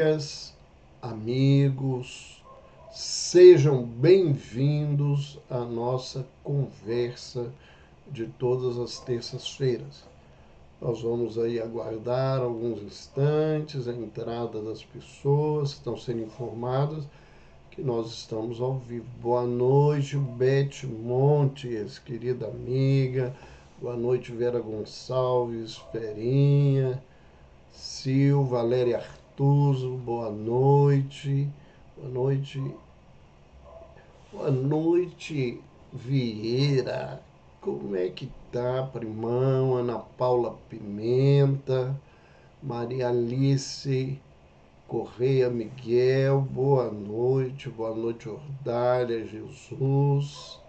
Amigas, amigos, sejam bem-vindos à nossa conversa de todas as terças-feiras. Nós vamos aí aguardar alguns instantes a entrada das pessoas que estão sendo informadas que nós estamos ao vivo. Boa noite, Beth Montes, querida amiga. Boa noite, Vera Gonçalves, Verinha, Sil, Valéria Artuso, boa noite. Boa noite. Boa noite, Vieira. Como é que tá, primão? Ana Paula Pimenta, Maria Alice Correia Miguel, boa noite, Ordália Jesus,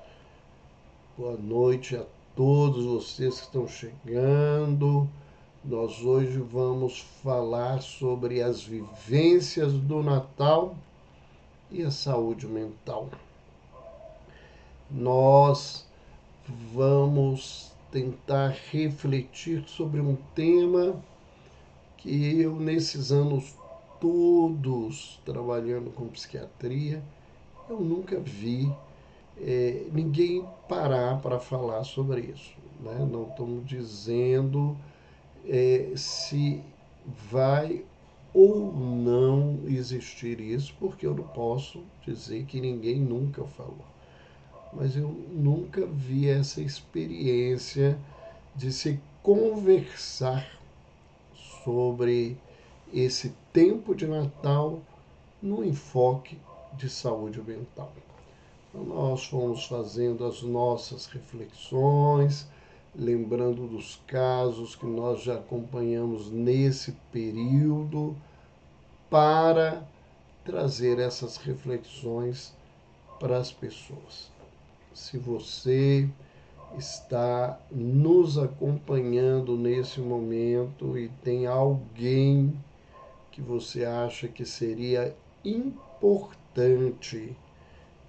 boa noite a todos vocês que estão chegando. Nós hoje vamos falar sobre as vivências do Natal e a saúde mental. Nós vamos tentar refletir sobre um tema que eu, nesses anos todos trabalhando com psiquiatria, eu nunca vi ninguém parar para falar sobre isso. Né? Não estamos dizendo se vai ou não existir isso, porque eu não posso dizer que ninguém nunca falou. Mas eu nunca vi essa experiência de se conversar sobre esse tempo de Natal no enfoque de saúde mental. Então, nós fomos fazendo as nossas reflexões, lembrando dos casos que nós já acompanhamos nesse período, para trazer essas reflexões para as pessoas. Se você está nos acompanhando nesse momento e tem alguém que você acha que seria importante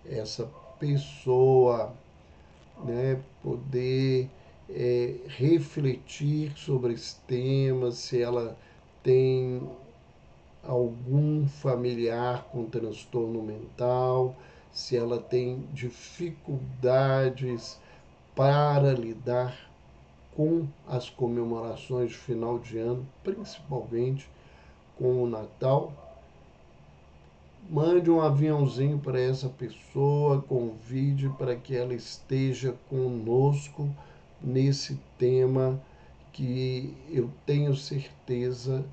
essa pessoa, né, poder refletir sobre esse tema, se ela tem algum familiar com transtorno mental, se ela tem dificuldades para lidar com as comemorações de final de ano, principalmente com o Natal, mande um aviãozinho para essa pessoa, convide para que ela esteja conosco nesse tema que eu tenho certeza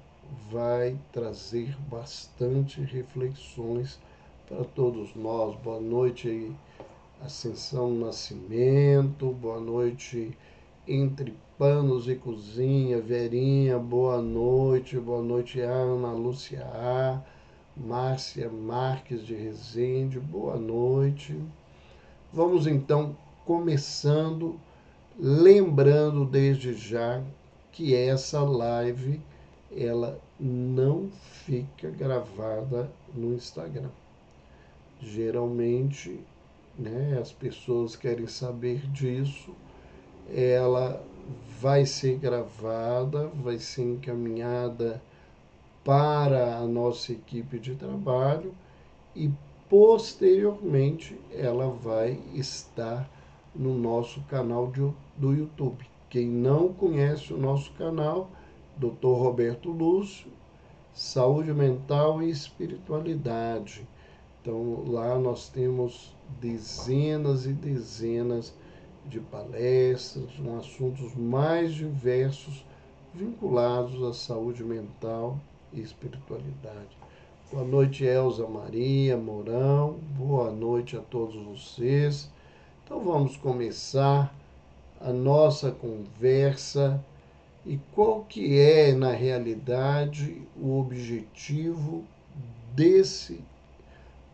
vai trazer bastante reflexões para todos nós. Boa noite, Ascensão Nascimento, boa noite, Entre Panos e Cozinha, Verinha, boa noite, Ana Lúcia A, Márcia Marques de Rezende, boa noite. Vamos então começando, lembrando desde já que essa live ela não fica gravada no Instagram. Geralmente, né, as pessoas querem saber disso. Ela vai ser gravada, vai ser encaminhada para a nossa equipe de trabalho e posteriormente ela vai estar no nosso canal do YouTube. Quem não conhece o nosso canal, Dr. Roberto Lúcio, Saúde Mental e Espiritualidade. Então lá nós temos dezenas e dezenas de palestras com assuntos mais diversos vinculados à saúde mental e espiritualidade. Boa noite, Elza Maria Mourão. Boa noite a todos vocês. Então vamos começar a nossa conversa. E qual que é, na realidade, o objetivo desse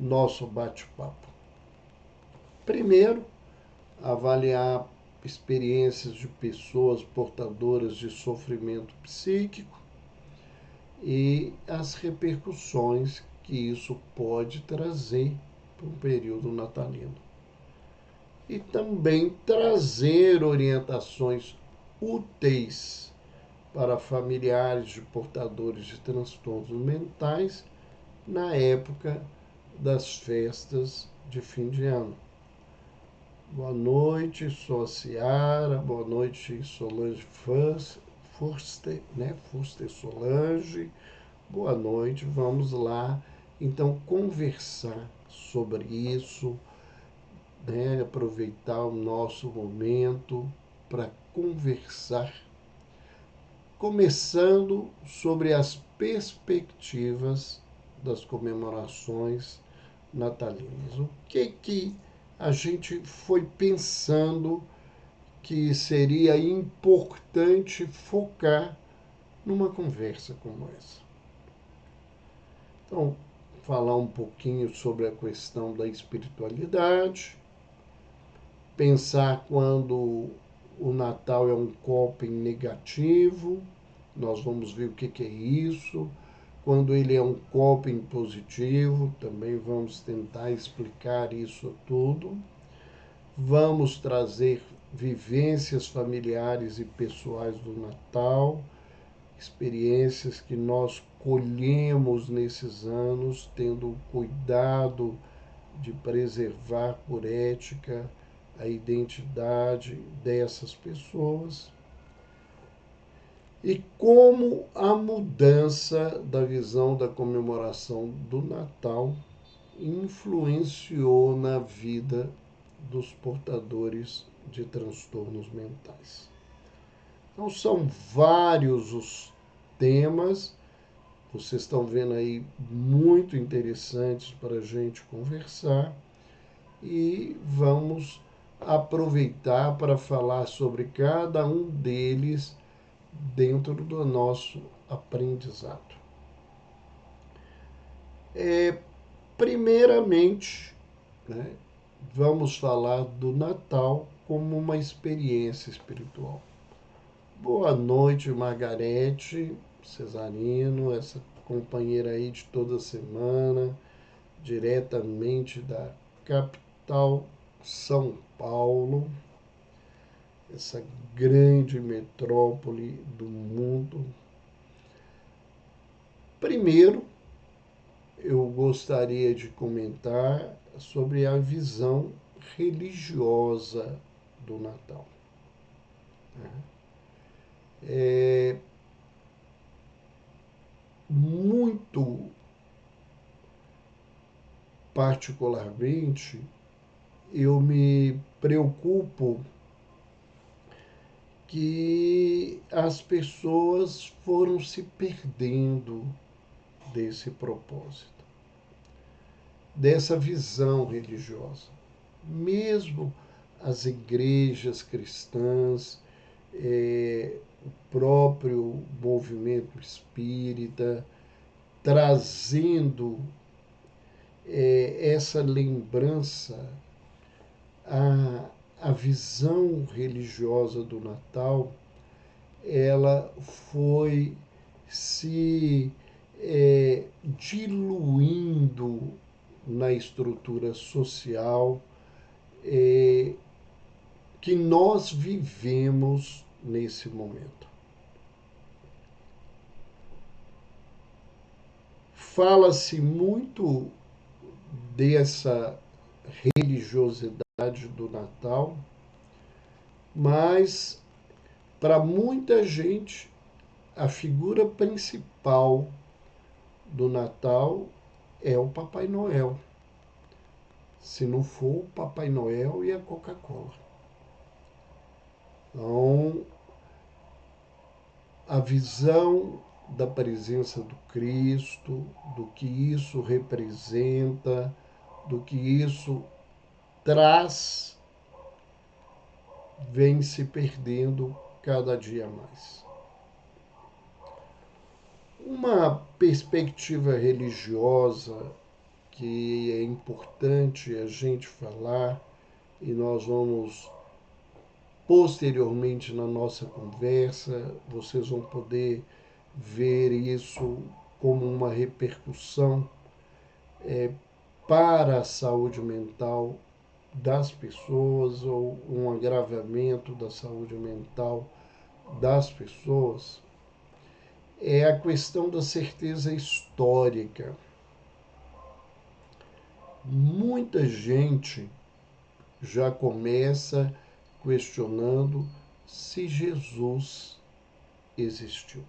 nosso bate-papo? Primeiro, avaliar experiências de pessoas portadoras de sofrimento psíquico e as repercussões que isso pode trazer para o período natalino. E também trazer orientações úteis para familiares de portadores de transtornos mentais na época das festas de fim de ano. Boa noite, sou Ciara. Boa noite, Solange Furster, né? Furster Solange. Boa noite, vamos lá. Então, conversar sobre isso, né? Aproveitar o nosso momento para conversar, começando sobre as perspectivas das comemorações natalinas. O que a gente foi pensando que seria importante focar numa conversa como essa? Então, falar um pouquinho sobre a questão da espiritualidade, pensar quando o Natal é um coping negativo, nós vamos ver o que é isso. Quando ele é um coping positivo, também vamos tentar explicar isso tudo. Vamos trazer vivências familiares e pessoais do Natal, experiências que nós colhemos nesses anos, tendo cuidado de preservar por ética a identidade dessas pessoas e como a mudança da visão da comemoração do Natal influenciou na vida dos portadores de transtornos mentais. Então, são vários os temas, vocês estão vendo aí, muito interessantes para a gente conversar, e vamos aproveitar para falar sobre cada um deles dentro do nosso aprendizado. Primeiramente, né, vamos falar do Natal como uma experiência espiritual. Boa noite, Margarete Cesarino, essa companheira aí de toda semana, diretamente da capital São Paulo, essa grande metrópole do mundo. Primeiro, eu gostaria de comentar sobre a visão religiosa do Natal. É muito particularmente, eu me preocupo que as pessoas foram se perdendo desse propósito, dessa visão religiosa. Mesmo as igrejas cristãs, o próprio movimento espírita, trazendo essa lembrança, a visão religiosa do Natal, ela foi se diluindo na estrutura social que nós vivemos nesse momento. Fala-se muito dessa religiosidade do Natal, mas para muita gente a figura principal do Natal é o Papai Noel. Se não for o Papai Noel e a Coca-Cola. Então, a visão da presença do Cristo, do que isso representa, do que isso traz, vem se perdendo cada dia mais. Uma perspectiva religiosa que é importante a gente falar, e nós vamos posteriormente na nossa conversa, vocês vão poder ver isso como uma repercussão para a saúde mental das pessoas ou um agravamento da saúde mental das pessoas, é a questão da certeza histórica. muita gente já começa questionando se Jesus existiu.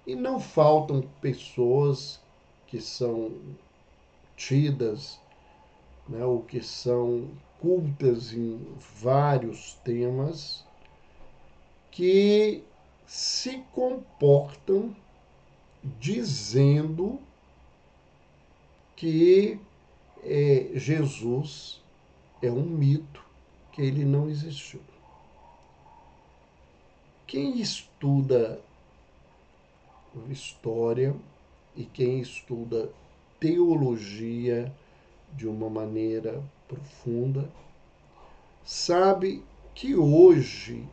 E não faltam pessoas que são tidas, né, ou que são cultas em vários temas, que se comportam dizendo que Jesus é um mito, que ele não existiu. Quem estuda história e quem estuda teologia de uma maneira profunda sabe que hoje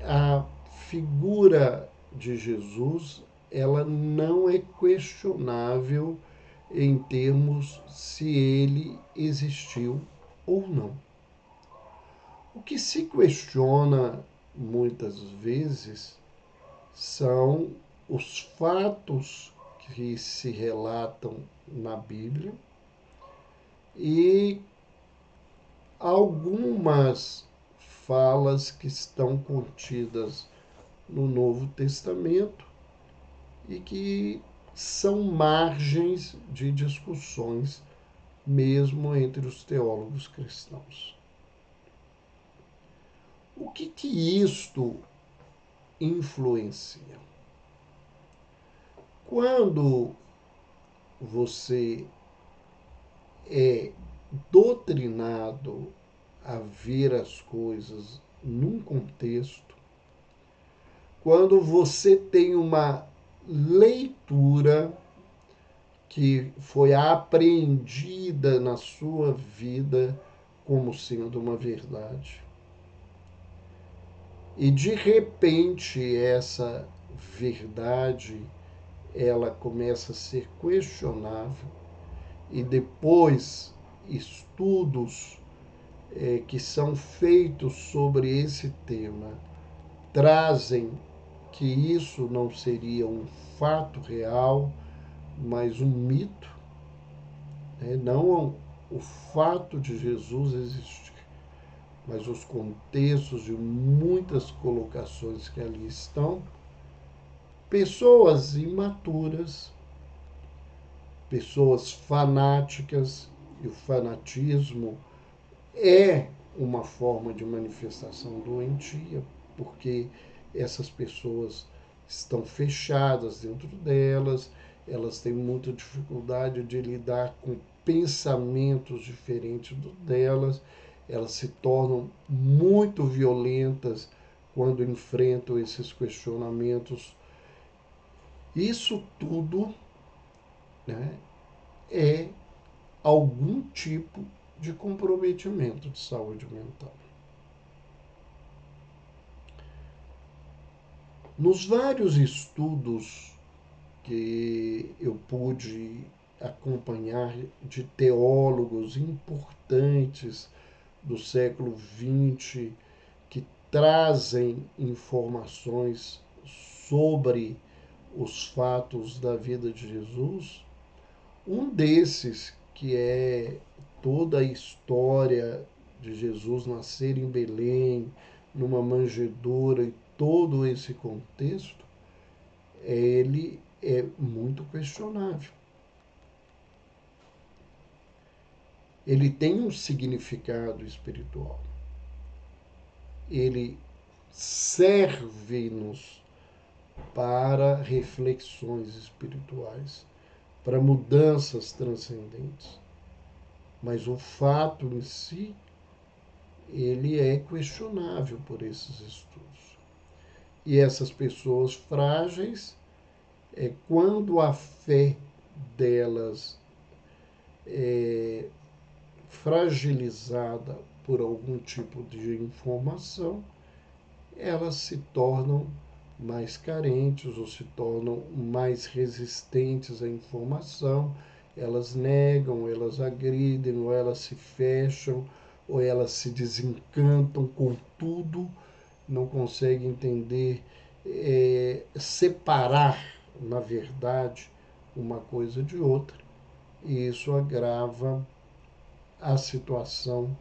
a figura de Jesus ela não é questionável em termos se ele existiu ou não. O que se questiona muitas vezes são os fatos que se relatam na Bíblia e algumas falas que estão contidas no Novo Testamento e que são margens de discussões mesmo entre os teólogos cristãos. O que isto influencia? Quando você é doutrinado a ver as coisas num contexto, quando você tem uma leitura que foi apreendida na sua vida como sendo uma verdade, e de repente essa verdade ela começa a ser questionável e depois estudos que são feitos sobre esse tema trazem que isso não seria um fato real, mas um mito, né? Não o fato de Jesus existir, mas os contextos de muitas colocações que ali estão. Pessoas imaturas, pessoas fanáticas, e o fanatismo é uma forma de manifestação doentia, porque essas pessoas estão fechadas dentro delas, elas têm muita dificuldade de lidar com pensamentos diferentes do delas, elas se tornam muito violentas quando enfrentam esses questionamentos. Isso tudo, né, é algum tipo de comprometimento de saúde mental. Nos vários estudos que eu pude acompanhar de teólogos importantes do século XX que trazem informações sobre os fatos da vida de Jesus, um desses, que é toda a história de Jesus nascer em Belém, numa manjedoura e todo esse contexto, ele é muito questionável. Ele tem um significado espiritual. Ele serve-nos para reflexões espirituais, para mudanças transcendentes. Mas o fato em si, ele é questionável por esses estudos. E essas pessoas frágeis, quando a fé delas é fragilizada por algum tipo de informação, elas se tornam mais carentes ou se tornam mais resistentes à informação, elas negam, elas agridem, ou elas se fecham, ou elas se desencantam com tudo, não conseguem entender, separar, na verdade, uma coisa de outra. e isso agrava a situação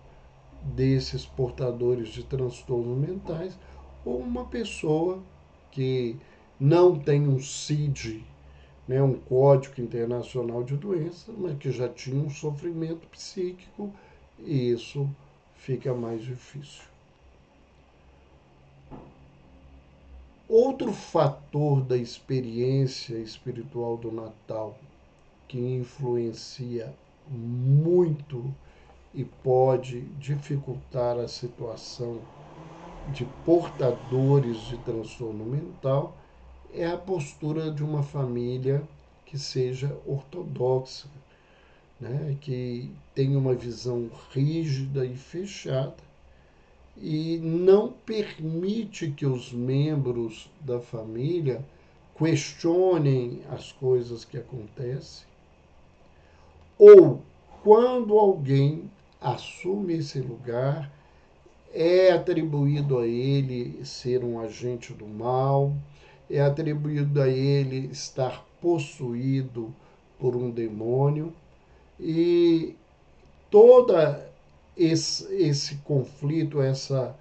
desses portadores de transtornos mentais, ou uma pessoa que não tem um CID, né, um Código Internacional de Doenças, mas que já tinha um sofrimento psíquico, e isso fica mais difícil. Outro fator da experiência espiritual do Natal que influencia muito e pode dificultar a situação de portadores de transtorno mental é a postura de uma família que seja ortodoxa, né? Que tenha uma visão rígida e fechada e não permite que os membros da família questionem as coisas que acontecem, ou quando alguém assume esse lugar, é atribuído a ele ser um agente do mal, é atribuído a ele estar possuído por um demônio, e toda esse conflito, essa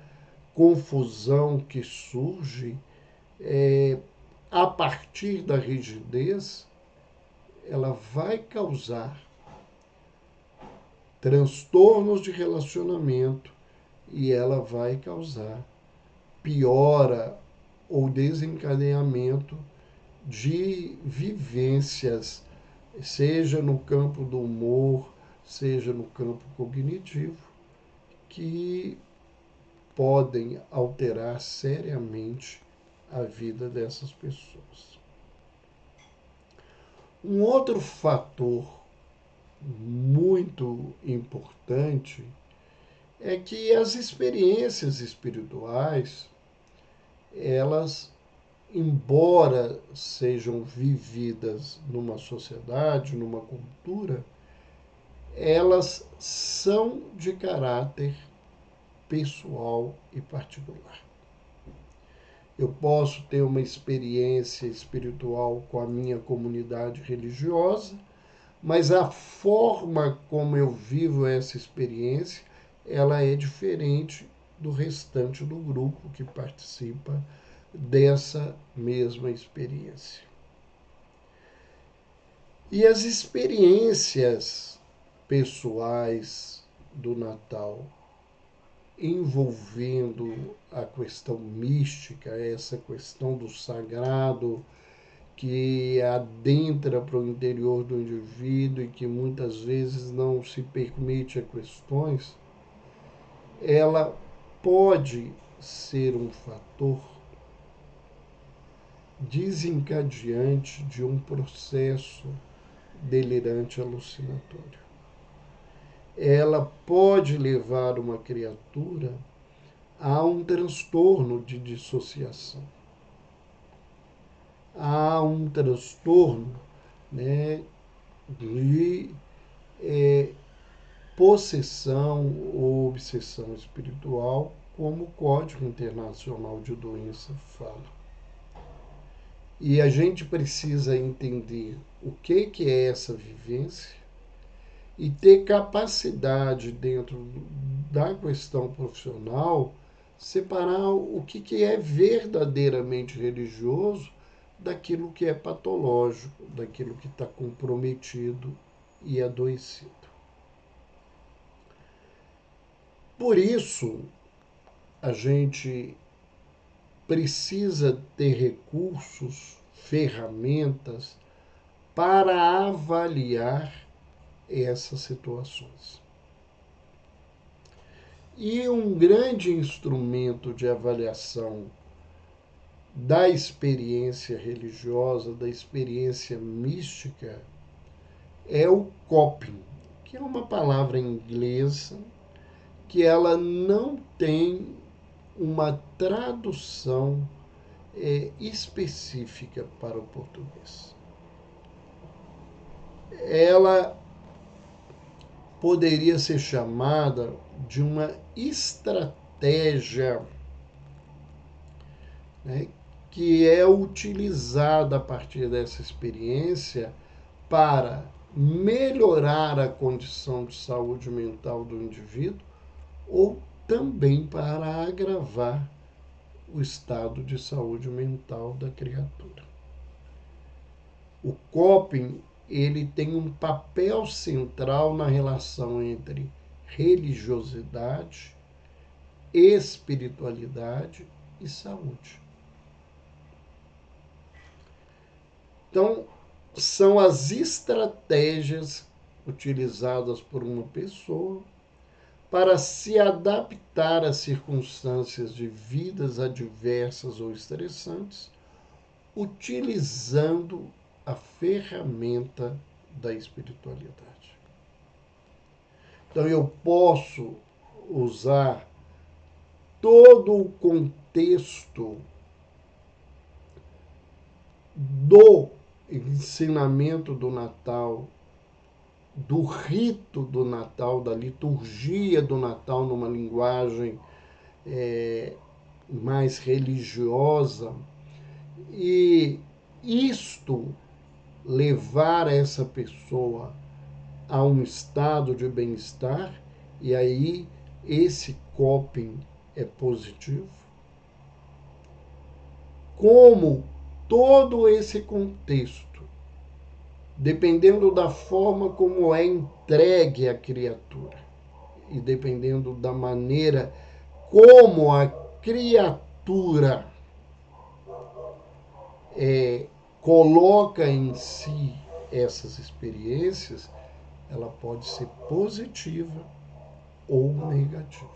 confusão que surge a partir da rigidez, ela vai causar transtornos de relacionamento e ela vai causar piora ou desencadeamento de vivências, seja no campo do humor, seja no campo cognitivo, que podem alterar seriamente a vida dessas pessoas. Um outro fator muito importante é que as experiências espirituais, elas, embora sejam vividas numa sociedade, numa cultura, elas são de caráter pessoal e particular. Eu posso ter uma experiência espiritual com a minha comunidade religiosa, mas a forma como eu vivo essa experiência, ela é diferente do restante do grupo que participa dessa mesma experiência. E as experiências pessoais do Natal, envolvendo a questão mística, essa questão do sagrado que adentra para o interior do indivíduo e que muitas vezes não se permite a questões, ela pode ser um fator desencadeante de um processo delirante alucinatório. Ela pode levar uma criatura a um transtorno de dissociação, a um transtorno, né, de possessão ou obsessão espiritual, como o Código Internacional de Doença fala. E a gente precisa entender o que é essa vivência e ter capacidade dentro da questão profissional separar o que é verdadeiramente religioso daquilo que é patológico, daquilo que está comprometido e adoecido. Por isso, a gente precisa ter recursos, ferramentas para avaliar essas situações. E um grande instrumento de avaliação da experiência religiosa, da experiência mística, é o coping, que é uma palavra inglesa que ela não tem uma tradução específica para o português. Ela poderia ser chamada de uma estratégia, né, que é utilizada a partir dessa experiência para melhorar a condição de saúde mental do indivíduo ou também para agravar o estado de saúde mental da criatura. O coping, ele tem um papel central na relação entre religiosidade, espiritualidade e saúde. Então, são as estratégias utilizadas por uma pessoa para se adaptar às circunstâncias de vidas adversas ou estressantes, utilizando a ferramenta da espiritualidade. Então, eu posso usar todo o contexto do ensinamento do Natal, do rito do Natal, da liturgia do Natal numa linguagem mais religiosa, e isto levar essa pessoa a um estado de bem-estar, e aí esse coping é positivo. Como todo esse contexto, dependendo da forma como é entregue à criatura e dependendo da maneira como a criatura coloca em si essas experiências, ela pode ser positiva ou negativa.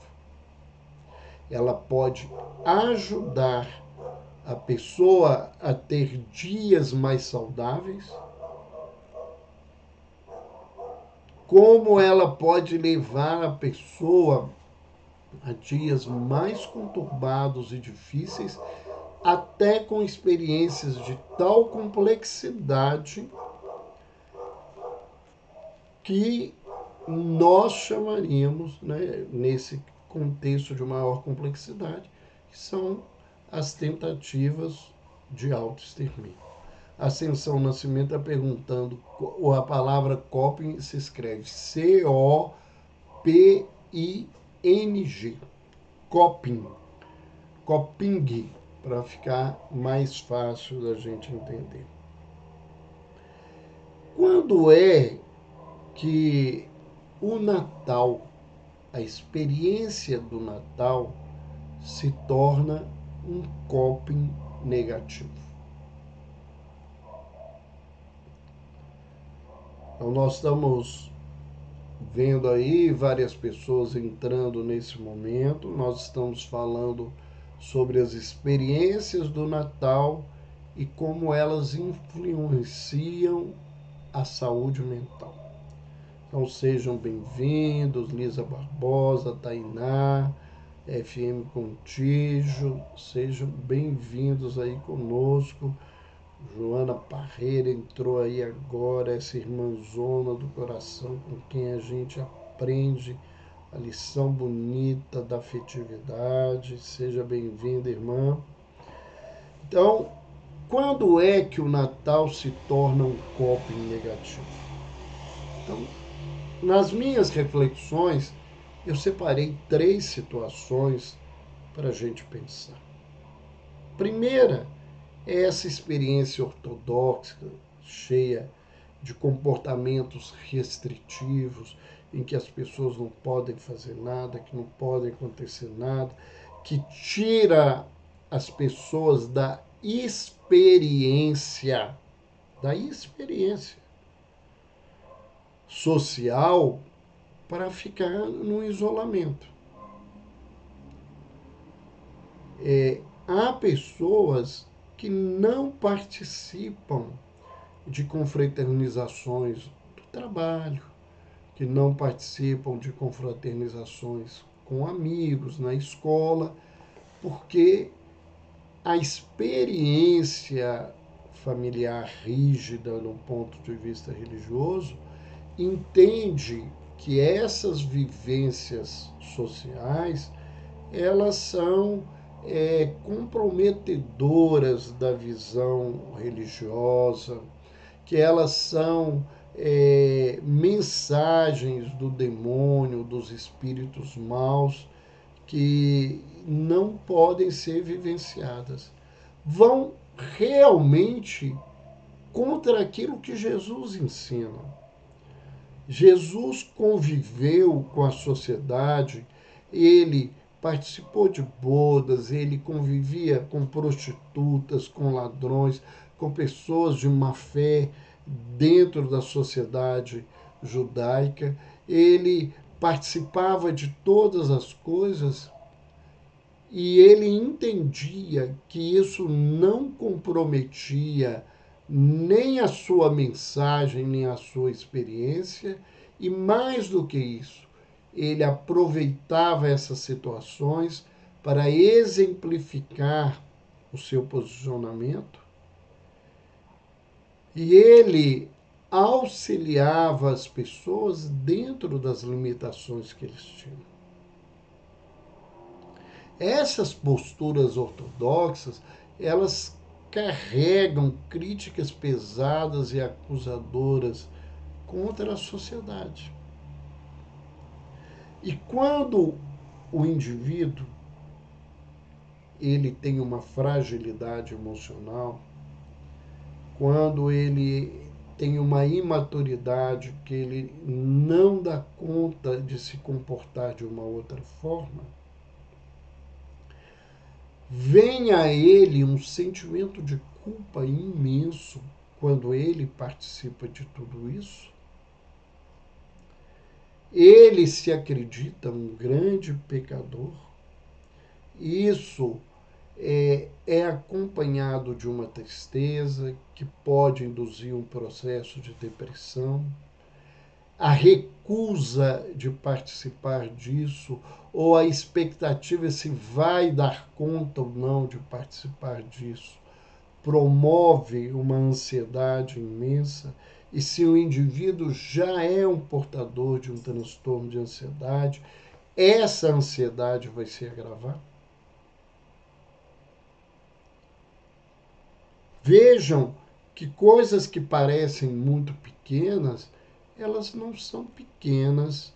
Ela pode ajudar a pessoa a ter dias mais saudáveis, como ela pode levar a pessoa a dias mais conturbados e difíceis, até com experiências de tal complexidade que nós chamaríamos, né, nesse contexto de maior complexidade, que são as tentativas de autoextermínio. Ascensão Nascimento está perguntando, a palavra coping se escreve C-O-P-I-N-G, coping, coping, para ficar mais fácil da gente entender. Quando é que o Natal, a experiência do Natal, se torna um coping negativo? Então, nós estamos vendo aí várias pessoas entrando nesse momento, nós estamos falando sobre as experiências do Natal e como elas influenciam a saúde mental. Então sejam bem-vindos, Lisa Barbosa, Tainá, FM Contígio, sejam bem-vindos aí conosco. Joana Parreira entrou aí agora, essa irmãzona do coração com quem a gente aprende a lição bonita da afetividade. Seja bem-vinda, irmã. Então, quando é que o Natal se torna um coping negativo? Então, nas minhas reflexões, eu separei 3 situações para a gente pensar. Primeira, é essa experiência ortodoxa, cheia de comportamentos restritivos, em que as pessoas não podem fazer nada, que não pode acontecer nada, que tira as pessoas da experiência social para ficar no isolamento. Há pessoas que não participam de confraternizações do trabalho, que não participam de confraternizações com amigos na escola, porque a experiência familiar rígida no ponto de vista religioso entende que essas vivências sociais elas são comprometedoras da visão religiosa, que elas são mensagens do demônio, dos espíritos maus, que não podem ser vivenciadas. Vão realmente contra aquilo que Jesus ensina. Jesus conviveu com a sociedade, ele participou de bodas, ele convivia com prostitutas, com ladrões, com pessoas de má fé dentro da sociedade judaica. Ele participava de todas as coisas e ele entendia que isso não comprometia nem a sua mensagem, nem a sua experiência, e mais do que isso, ele aproveitava essas situações para exemplificar o seu posicionamento e ele auxiliava as pessoas dentro das limitações que eles tinham. Essas posturas ortodoxas, elas carregam críticas pesadas e acusadoras contra a sociedade. E quando o indivíduo ele tem uma fragilidade emocional, quando ele tem uma imaturidade que ele não dá conta de se comportar de uma outra forma, vem a ele um sentimento de culpa imenso quando ele participa de tudo isso. Ele se acredita um grande pecador. Isso é acompanhado de uma tristeza que pode induzir um processo de depressão. A recusa de participar disso, ou a expectativa se vai dar conta ou não de participar disso, promove uma ansiedade imensa. E se o indivíduo já é um portador de um transtorno de ansiedade, essa ansiedade vai se agravar. Vejam que coisas que parecem muito pequenas, elas não são pequenas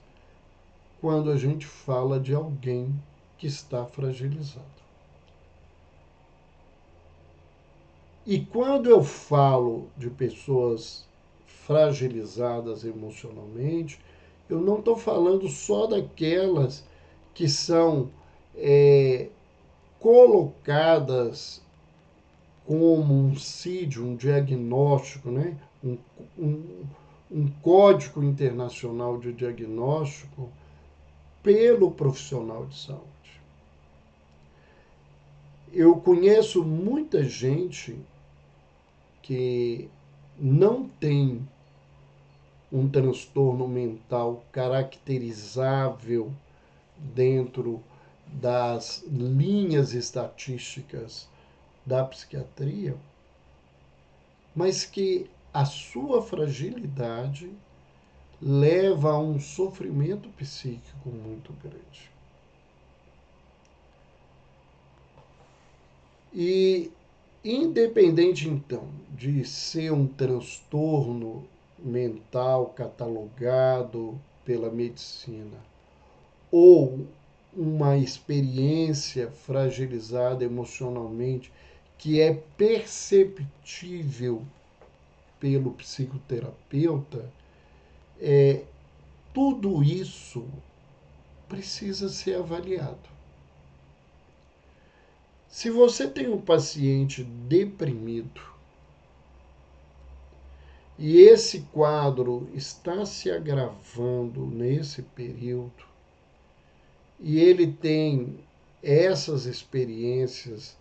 quando a gente fala de alguém que está fragilizado. E quando eu falo de pessoas fragilizadas emocionalmente, eu não estou falando só daquelas que são colocadas como um CID, um diagnóstico, né? um, um código internacional de diagnóstico pelo profissional de saúde. Eu conheço muita gente que não tem um transtorno mental caracterizável dentro das linhas estatísticas da psiquiatria, mas que a sua fragilidade leva a um sofrimento psíquico muito grande. E independente então de ser um transtorno mental catalogado pela medicina ou uma experiência fragilizada emocionalmente que é perceptível pelo psicoterapeuta, tudo isso precisa ser avaliado. Se você tem um paciente deprimido e esse quadro está se agravando nesse período, e ele tem essas experiências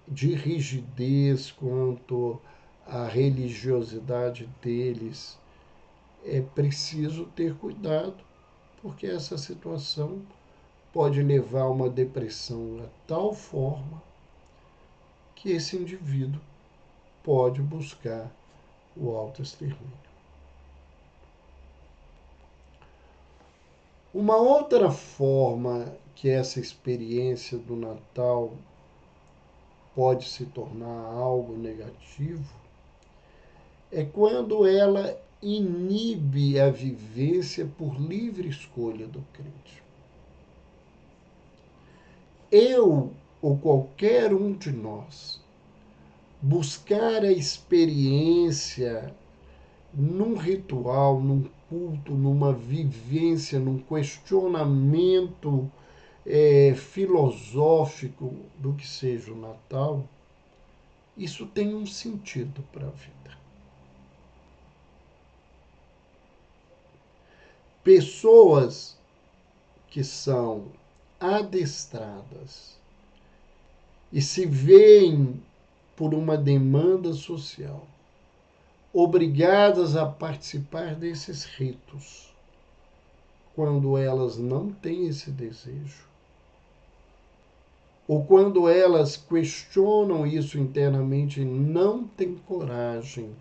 de rigidez quanto à religiosidade deles, é preciso ter cuidado, porque essa situação pode levar a uma depressão de tal forma que esse indivíduo pode buscar o autoextermínio. Uma outra forma que essa experiência do Natal pode se tornar algo negativo é quando ela inibe a vivência por livre escolha do crente. Eu, ou qualquer um de nós, buscar a experiência num ritual, num culto, numa vivência, num questionamento filosófico do que seja o Natal, isso tem um sentido para a vida. Pessoas que são adestradas e se veem por uma demanda social, obrigadas a participar desses ritos, quando elas não têm esse desejo, ou quando elas questionam isso internamente e não têm coragem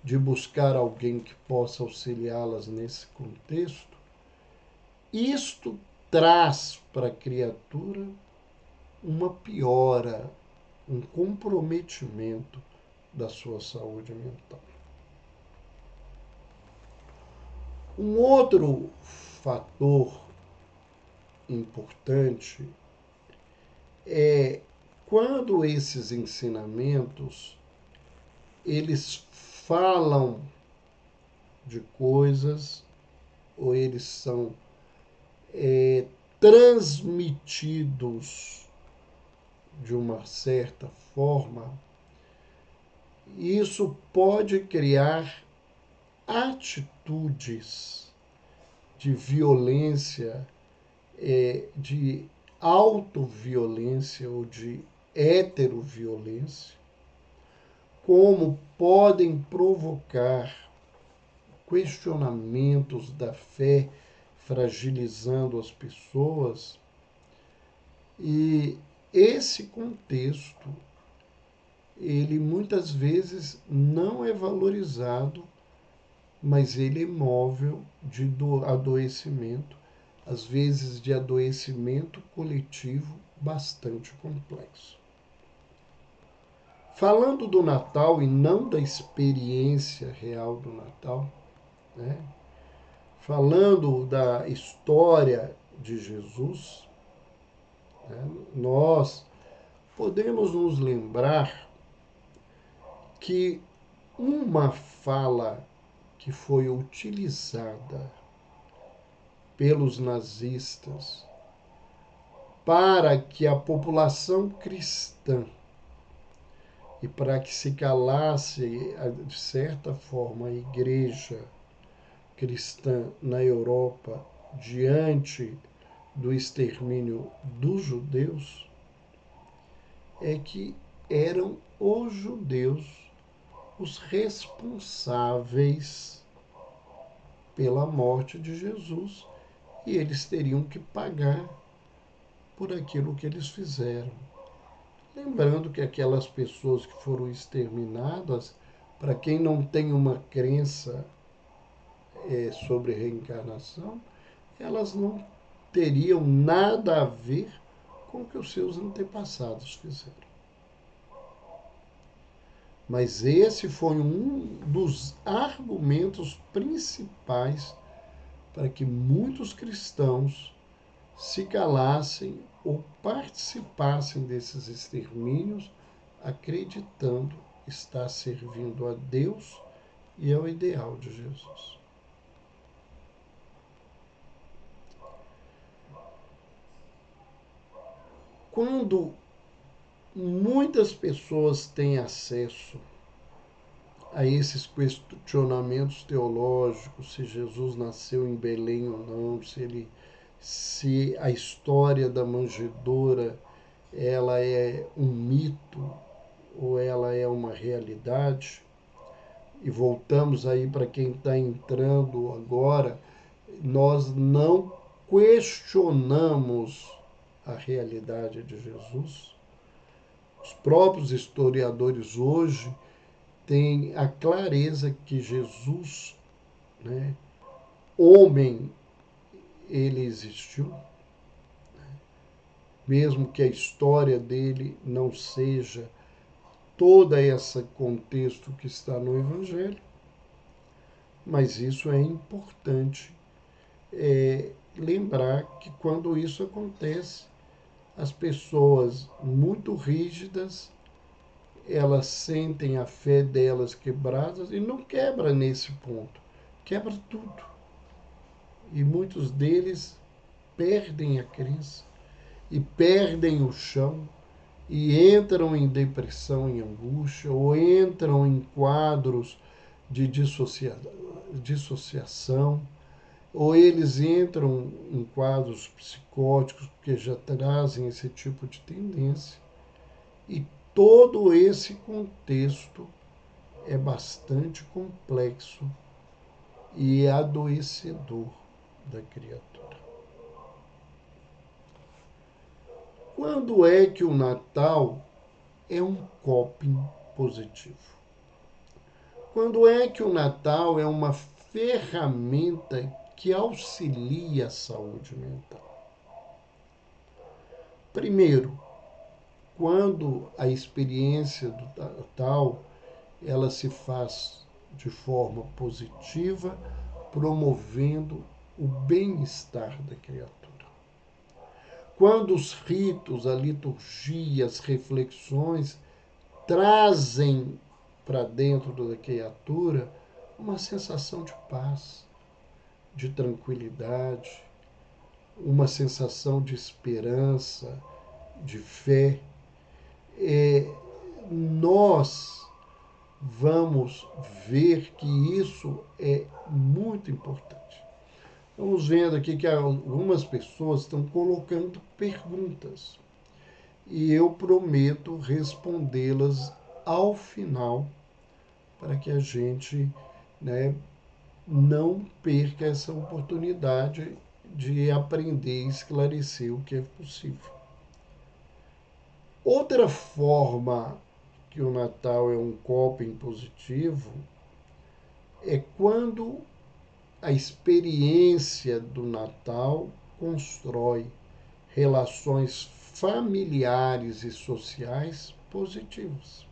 de buscar alguém que possa auxiliá-las nesse contexto, isto traz para a criatura uma piora, um comprometimento da sua saúde mental. Um outro fator importante é quando esses ensinamentos eles falam de coisas ou eles são transmitidos de uma certa forma, isso pode criar atitudes de violência, de autoviolência ou de heteroviolência, como podem provocar questionamentos da fé, fragilizando as pessoas. E esse contexto, ele muitas vezes não é valorizado, mas ele é móvel de adoecimento, às vezes de adoecimento coletivo bastante complexo. Falando do Natal e não da experiência real do Natal, né? Falando da história de Jesus, né? Nós podemos nos lembrar que uma fala que foi utilizada pelos nazistas para que a população cristã e para que se calasse, de certa forma, a igreja cristã na Europa diante do extermínio dos judeus, é que eram os judeus os responsáveis pela morte de Jesus e eles teriam que pagar por aquilo que eles fizeram. Lembrando que aquelas pessoas que foram exterminadas, para quem não tem uma crença sobre reencarnação, elas não teriam nada a ver com o que os seus antepassados fizeram. Mas esse foi um dos argumentos principais para que muitos cristãos se calassem ou participassem desses extermínios, acreditando estar servindo a Deus e ao ideal de Jesus. Quando muitas pessoas têm acesso a esses questionamentos teológicos, se Jesus nasceu em Belém ou não, se a história da manjedoura ela é um mito ou ela é uma realidade. E voltamos aí para quem está entrando agora, nós não questionamos a realidade de Jesus. Os próprios historiadores hoje têm a clareza que Jesus, né, homem, ele existiu, mesmo que a história dele não seja todo esse contexto que está no Evangelho, mas isso é importante lembrar que quando isso acontece, as pessoas muito rígidas, elas sentem a fé delas quebradas e não quebra nesse ponto, quebra tudo. E muitos deles perdem a crença e perdem o chão e entram em depressão, em angústia, ou entram em quadros de dissociação, ou eles entram em quadros psicóticos, porque já trazem esse tipo de tendência. E todo esse contexto é bastante complexo e adoecedor da criatura. Quando é que o Natal é um coping positivo? Quando é que o Natal é uma ferramenta que auxilia a saúde mental? Primeiro, quando a experiência do Natal ela se faz de forma positiva, promovendo o bem-estar da criatura. Quando os ritos, a liturgia, as reflexões trazem para dentro da criatura uma sensação de paz, de tranquilidade, uma sensação de esperança, de fé, nós vamos ver que isso é muito importante. Estamos vendo aqui que algumas pessoas estão colocando perguntas e eu prometo respondê-las ao final para que a gente, né, não perca essa oportunidade de aprender e esclarecer o que é possível. Outra forma que o Natal é um coping positivo é quando a experiência do Natal constrói relações familiares e sociais positivas.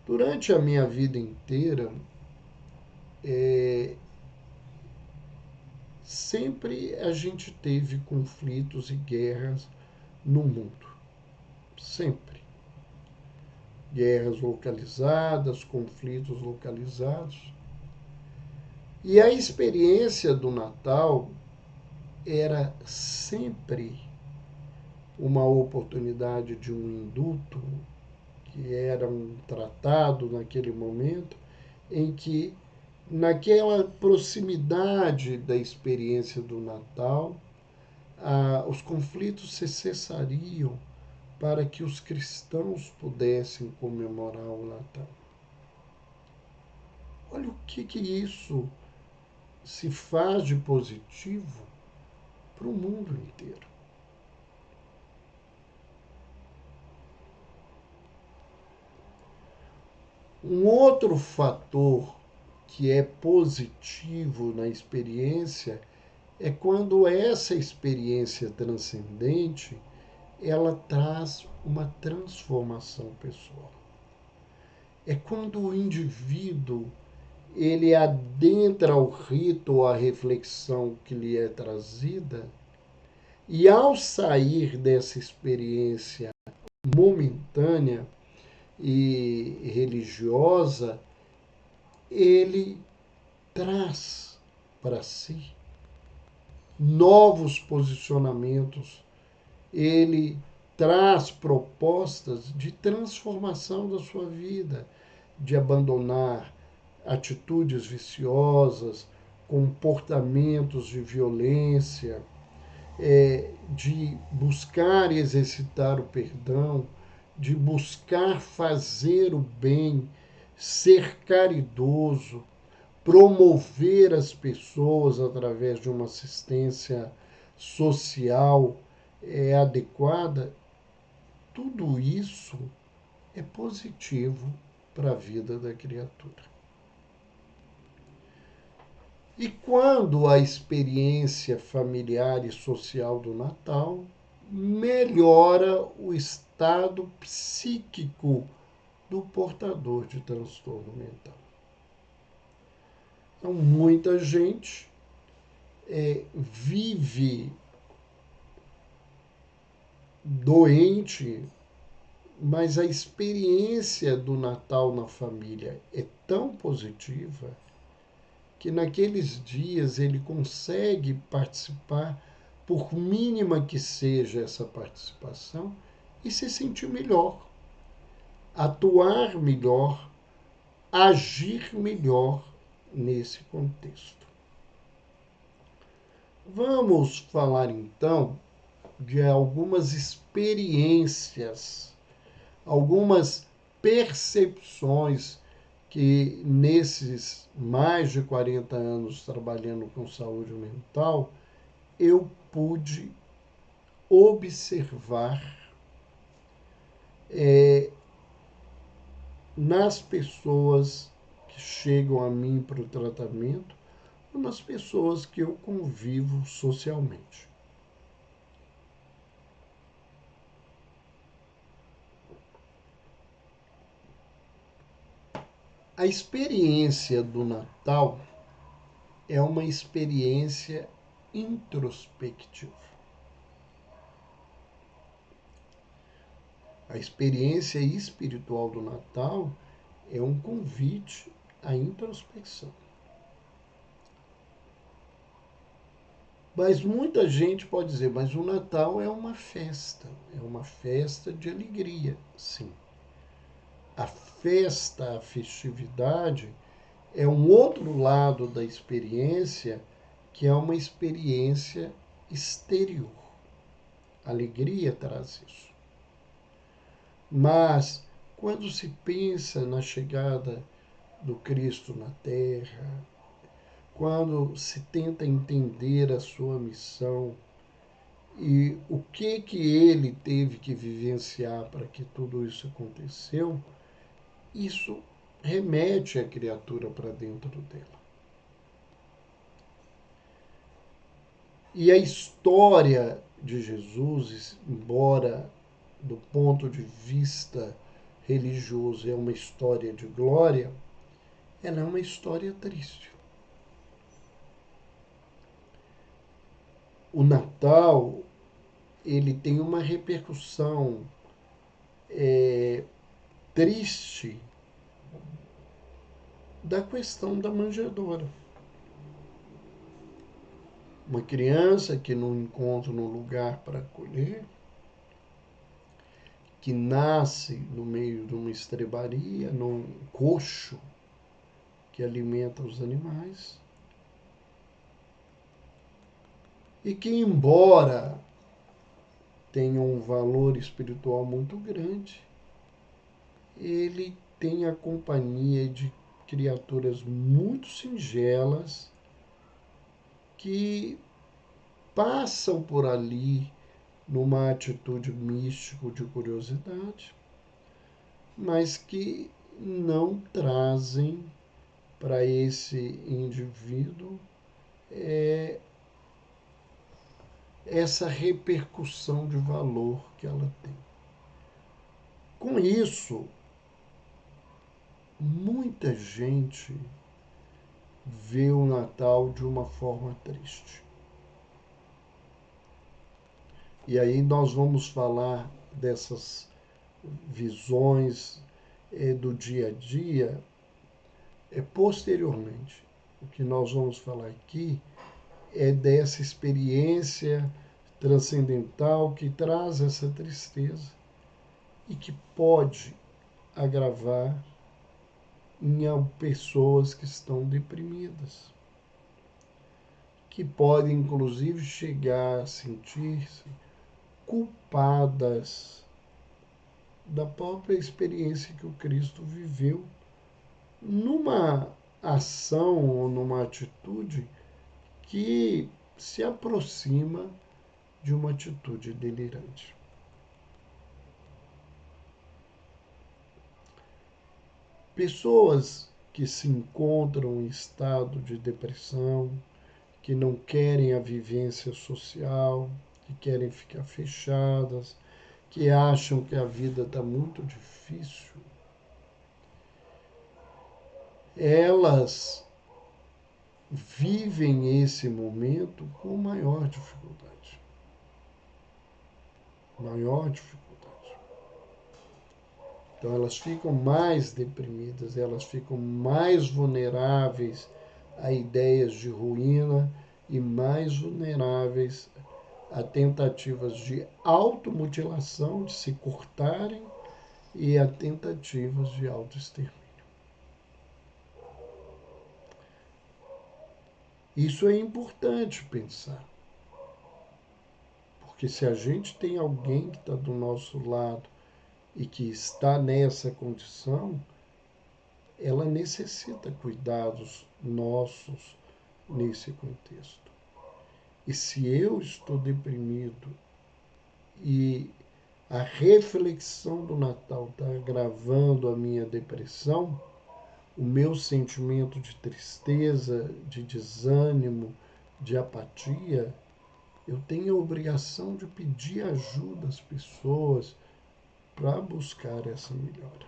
Durante a minha vida inteira, sempre a gente teve conflitos e guerras no mundo. Sempre. Guerras localizadas, conflitos localizados. E a experiência do Natal era sempre uma oportunidade de um indulto, que era um tratado naquele momento, em que, naquela proximidade da experiência do Natal, os conflitos se cessariam para que os cristãos pudessem comemorar o Natal. Olha o que isso se faz de positivo para o mundo inteiro. Um outro fator que é positivo na experiência é quando essa experiência transcendente ela traz uma transformação pessoal. É quando o indivíduo ele adentra o rito ou a reflexão que lhe é trazida e ao sair dessa experiência momentânea e religiosa, ele traz para si novos posicionamentos, ele traz propostas de transformação da sua vida, de abandonar atitudes viciosas, comportamentos de violência, de buscar exercitar o perdão, de buscar fazer o bem, ser caridoso, promover as pessoas através de uma assistência social adequada, tudo isso é positivo para a vida da criatura. E quando a experiência familiar e social do Natal melhora o estado estado psíquico do portador de transtorno mental. Então, muita gente vive doente, mas a experiência do Natal na família é tão positiva que naqueles dias ele consegue participar, por mínima que seja essa participação, e se sentir melhor, atuar melhor, agir melhor nesse contexto. Vamos falar então de algumas experiências, algumas percepções que nesses mais de 40 anos trabalhando com saúde mental, eu pude observar nas pessoas que chegam a mim para o tratamento, ou nas pessoas que eu convivo socialmente. A experiência do Natal é uma experiência introspectiva. A experiência espiritual do Natal é um convite à introspecção. Mas muita gente pode dizer, mas o Natal é uma festa de alegria, sim. A festa, a festividade, é um outro lado da experiência, que é uma experiência exterior. A alegria traz isso. Mas, quando se pensa na chegada do Cristo na Terra, quando se tenta entender a sua missão e o que ele teve que vivenciar para que tudo isso aconteceu, isso remete a criatura para dentro dela. E a história de Jesus, embora do ponto de vista religioso é uma história de glória, ela é uma história triste. O Natal, ele tem uma repercussão triste da questão da manjedoura. Uma criança que não encontra um lugar para acolher, que nasce no meio de uma estrebaria, num coxo que alimenta os animais, e que, embora tenha um valor espiritual muito grande, ele tem a companhia de criaturas muito singelas que passam por ali numa atitude mística de curiosidade, mas que não trazem para esse indivíduo essa repercussão de valor que ela tem. Com isso, muita gente vê o Natal de uma forma triste. E aí nós vamos falar dessas visões do dia a dia posteriormente. O que nós vamos falar aqui é dessa experiência transcendental que traz essa tristeza e que pode agravar em pessoas que estão deprimidas, que podem inclusive chegar a sentir-se culpadas da própria experiência que o Cristo viveu numa ação ou numa atitude que se aproxima de uma atitude delirante. Pessoas que se encontram em estado de depressão, que não querem a vivência social, que querem ficar fechadas, que acham que a vida está muito difícil, elas vivem esse momento com maior dificuldade. Maior dificuldade. Então elas ficam mais deprimidas, elas ficam mais vulneráveis a ideias de ruína e mais vulneráveis a tentativas de automutilação, de se cortarem, e a tentativas de autoextermínio. Isso é importante pensar, porque se a gente tem alguém que está do nosso lado e que está nessa condição, ela necessita cuidados nossos nesse contexto. E se eu estou deprimido e a reflexão do Natal está agravando a minha depressão, o meu sentimento de tristeza, de desânimo, de apatia, eu tenho a obrigação de pedir ajuda às pessoas para buscar essa melhora.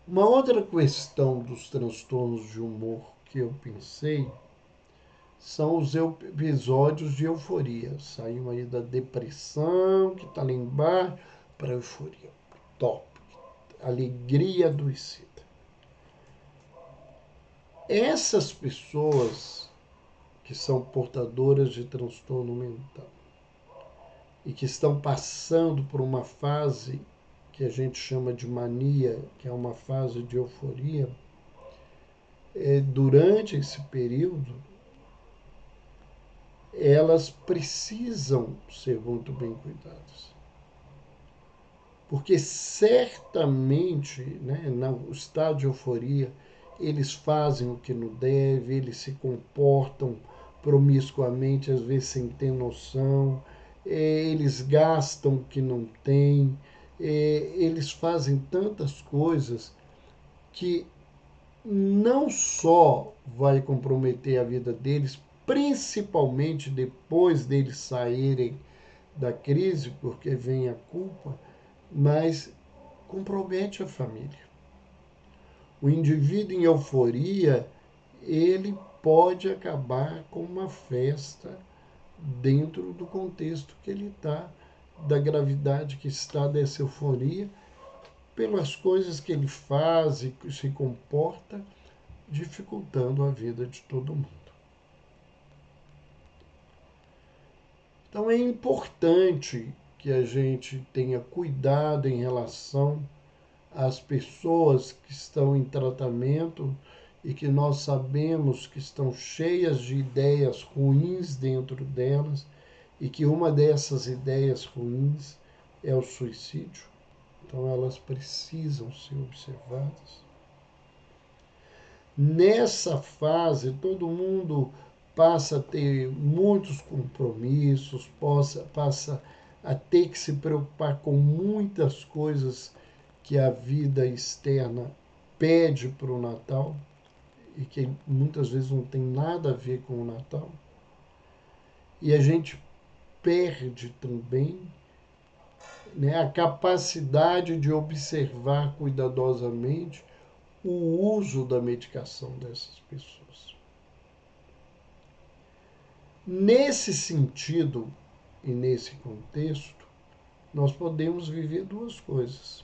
Uma outra questão dos transtornos de humor que eu pensei são os episódios de euforia. Saímos aí da depressão, que está lá embaixo, para a euforia. Top. Alegria adoecida. Essas pessoas que são portadoras de transtorno mental e que estão passando por uma fase que a gente chama de mania, que é uma fase de euforia, durante esse período, elas precisam ser muito bem cuidadas. Porque certamente, né, no estado de euforia, eles fazem o que não deve, eles se comportam promiscuamente, às vezes sem ter noção, eles gastam o que não têm, eles fazem tantas coisas que não só vai comprometer a vida deles, principalmente depois deles saírem da crise, porque vem a culpa, mas compromete a família. O indivíduo em euforia, ele pode acabar com uma festa dentro do contexto que ele está, da gravidade que está dessa euforia, pelas coisas que ele faz e se comporta, dificultando a vida de todo mundo. Então é importante que a gente tenha cuidado em relação às pessoas que estão em tratamento e que nós sabemos que estão cheias de ideias ruins dentro delas e que uma dessas ideias ruins é o suicídio. Então elas precisam ser observadas. Nessa fase, todo mundo passa a ter muitos compromissos, passa a ter que se preocupar com muitas coisas que a vida externa pede para o Natal e que muitas vezes não tem nada a ver com o Natal. E a gente perde também, né, a capacidade de observar cuidadosamente o uso da medicação dessas pessoas. Nesse sentido e nesse contexto, nós podemos viver duas coisas.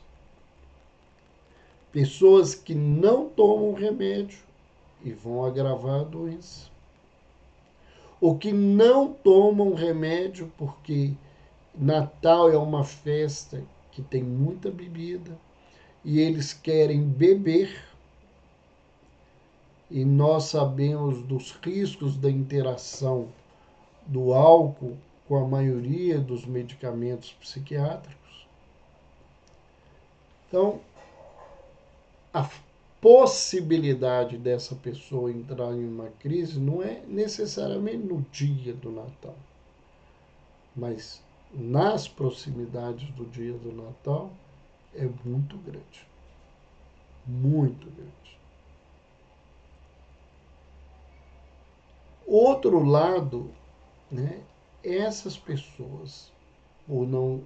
Pessoas que não tomam remédio e vão agravar a doença. Ou que não tomam remédio porque Natal é uma festa que tem muita bebida e eles querem beber. E nós sabemos dos riscos da interação do álcool com a maioria dos medicamentos psiquiátricos. Então, a possibilidade dessa pessoa entrar em uma crise não é necessariamente no dia do Natal, mas nas proximidades do dia do Natal é muito grande. Muito grande. Outro lado, né, essas pessoas, por não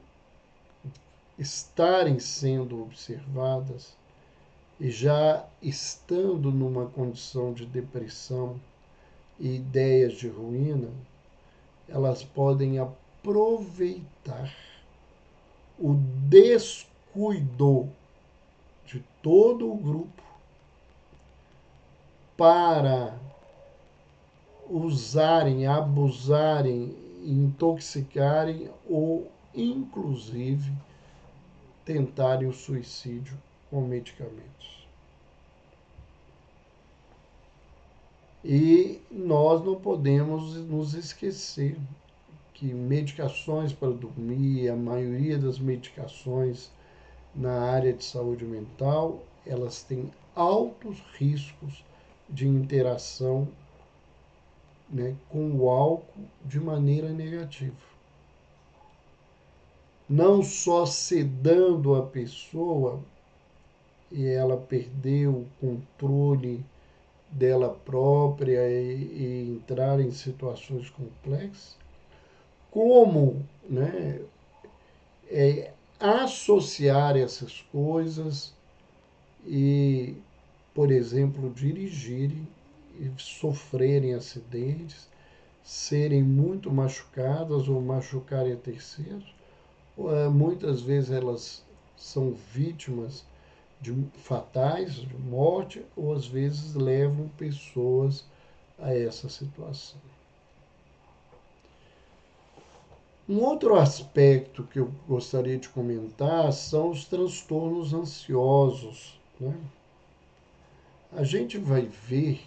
estarem sendo observadas e já estando numa condição de depressão e ideias de ruína, elas podem aproveitar o descuido de todo o grupo para usarem, abusarem, intoxicarem ou, inclusive, tentarem o suicídio com medicamentos. E nós não podemos nos esquecer que medicações para dormir, a maioria das medicações na área de saúde mental, elas têm altos riscos de interação, né, com o álcool de maneira negativa. Não só sedando a pessoa e ela perder o controle dela própria e entrar em situações complexas, como, né, associar essas coisas e, por exemplo, dirigirem e sofrerem acidentes, serem muito machucadas ou machucarem a terceiros. Muitas vezes elas são vítimas de fatais, de morte, ou às vezes levam pessoas a essa situação. Um outro aspecto que eu gostaria de comentar são os transtornos ansiosos, né? A gente vai ver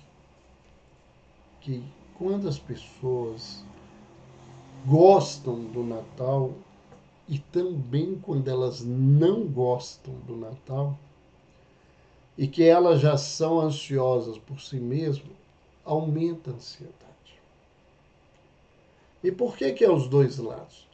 que quando as pessoas gostam do Natal e também quando elas não gostam do Natal e que elas já são ansiosas por si mesmas, aumenta a ansiedade. E por que é os dois lados?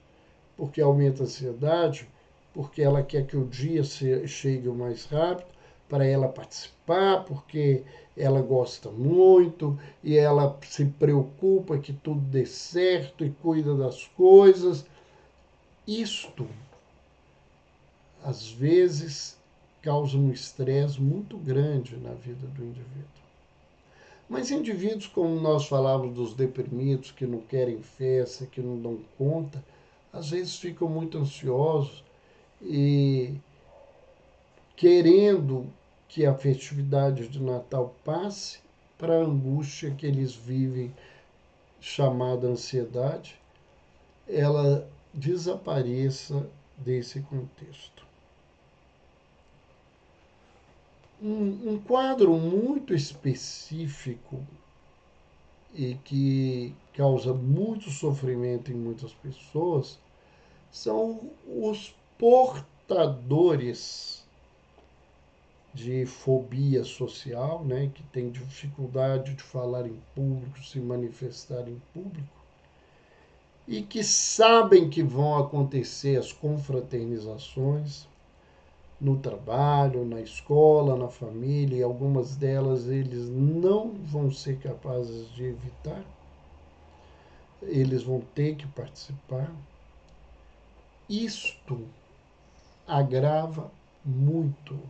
Porque aumenta a ansiedade, porque ela quer que o dia chegue o mais rápido para ela participar, porque ela gosta muito e ela se preocupa que tudo dê certo e cuida das coisas. Isto, às vezes, causa um estresse muito grande na vida do indivíduo. Mas indivíduos, como nós falávamos dos deprimidos, que não querem festa, que não dão conta, às vezes ficam muito ansiosos e querendo que a festividade de Natal passe para a angústia que eles vivem, chamada ansiedade, ela desapareça desse contexto. Um quadro muito específico e que causa muito sofrimento em muitas pessoas são os portadores de fobia social, né, que tem dificuldade de falar em público, se manifestar em público, e que sabem que vão acontecer as confraternizações no trabalho, na escola, na família, e algumas delas eles não vão ser capazes de evitar, eles vão ter que participar. Isto agrava muito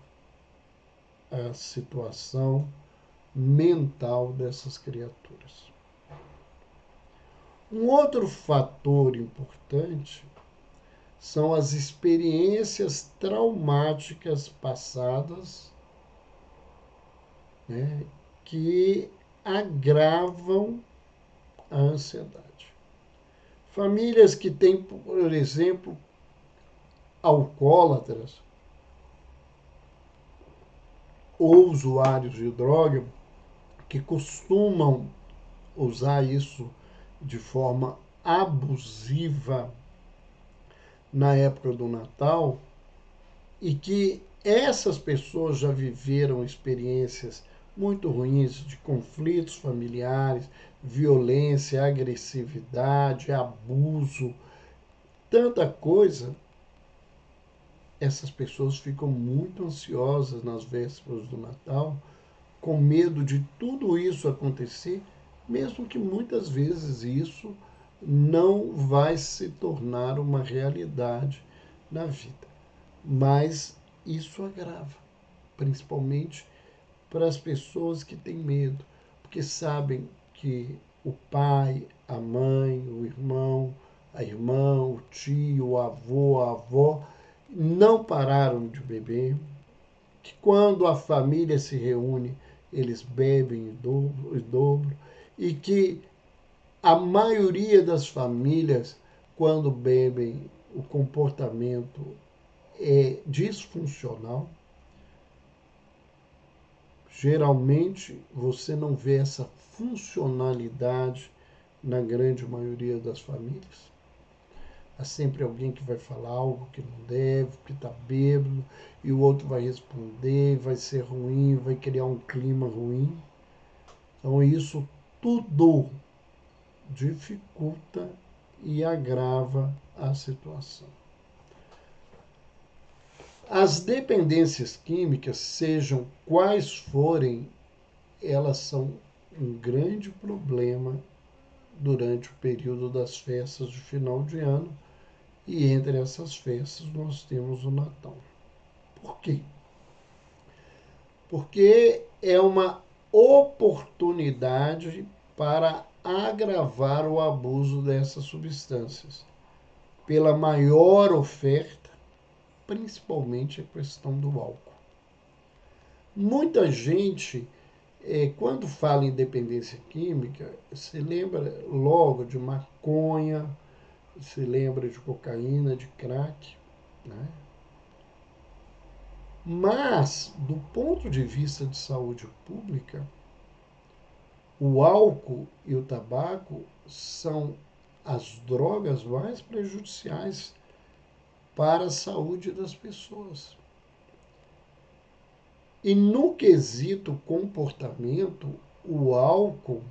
a situação mental dessas criaturas. Um outro fator importante são as experiências traumáticas passadas, né, que agravam a ansiedade. Famílias que têm, por exemplo, alcoólatras ou usuários de droga que costumam usar isso de forma abusiva na época do Natal e que essas pessoas já viveram experiências muito ruins de conflitos familiares, violência, agressividade, abuso, tanta coisa. Essas pessoas ficam muito ansiosas nas vésperas do Natal, com medo de tudo isso acontecer, mesmo que muitas vezes isso não vai se tornar uma realidade na vida. Mas isso agrava, principalmente para as pessoas que têm medo, porque sabem que o pai, a mãe, o irmão, a irmã, o tio, o avô, a avó não pararam de beber, que quando a família se reúne, eles bebem em dobro, e que a maioria das famílias, quando bebem, o comportamento é disfuncional. Geralmente você não vê essa funcionalidade na grande maioria das famílias. Há sempre alguém que vai falar algo que não deve, que está bêbado, e o outro vai responder, vai ser ruim, vai criar um clima ruim. Então isso tudo dificulta e agrava a situação. As dependências químicas, sejam quais forem, elas são um grande problema durante o período das festas de final de ano, e entre essas festas nós temos o Natal. Por quê? Porque é uma oportunidade para agravar o abuso dessas substâncias, pela maior oferta, principalmente a questão do álcool. Muita gente, quando fala em dependência química, se lembra logo de maconha, se lembra de cocaína, de crack, né? Mas, do ponto de vista de saúde pública, o álcool e o tabaco são as drogas mais prejudiciais para a saúde das pessoas. E no quesito comportamento, o álcool,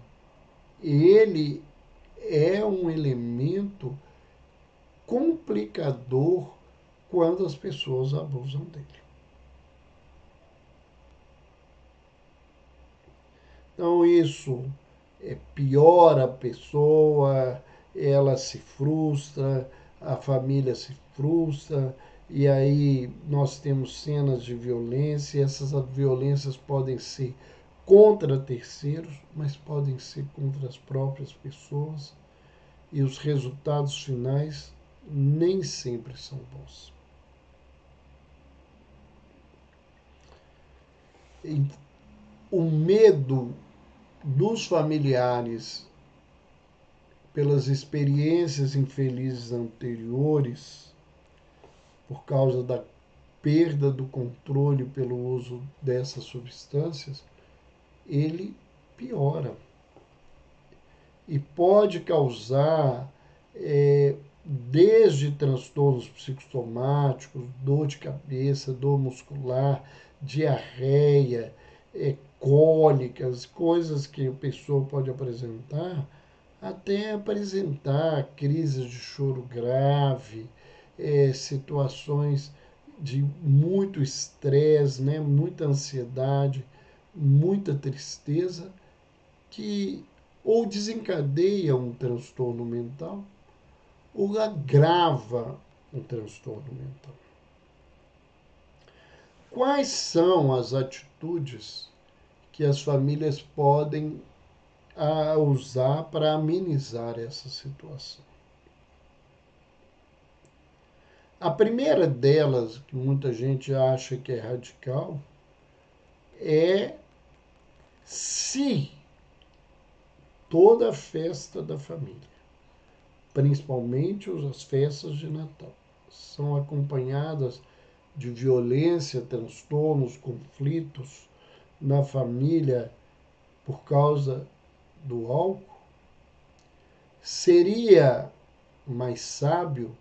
ele é um elemento complicador quando as pessoas abusam dele. Então isso piora a pessoa, ela se frustra, a família se frustra, e aí nós temos cenas de violência, e essas violências podem ser contra terceiros, mas podem ser contra as próprias pessoas, e os resultados finais nem sempre são bons. E o medo dos familiares pelas experiências infelizes anteriores, por causa da perda do controle pelo uso dessas substâncias, ele piora e pode causar desde transtornos psicossomáticos, dor de cabeça, dor muscular, diarreia, cólicas, coisas que a pessoa pode apresentar, até apresentar crises de choro grave, situações de muito estresse, né, muita ansiedade, muita tristeza, que ou desencadeia um transtorno mental ou agrava um transtorno mental. Quais são as atitudes que as famílias podem usar para amenizar essa situação? A primeira delas, que muita gente acha que é radical, é se toda a festa da família, principalmente as festas de Natal, são acompanhadas de violência, transtornos, conflitos na família por causa do álcool, seria mais sábio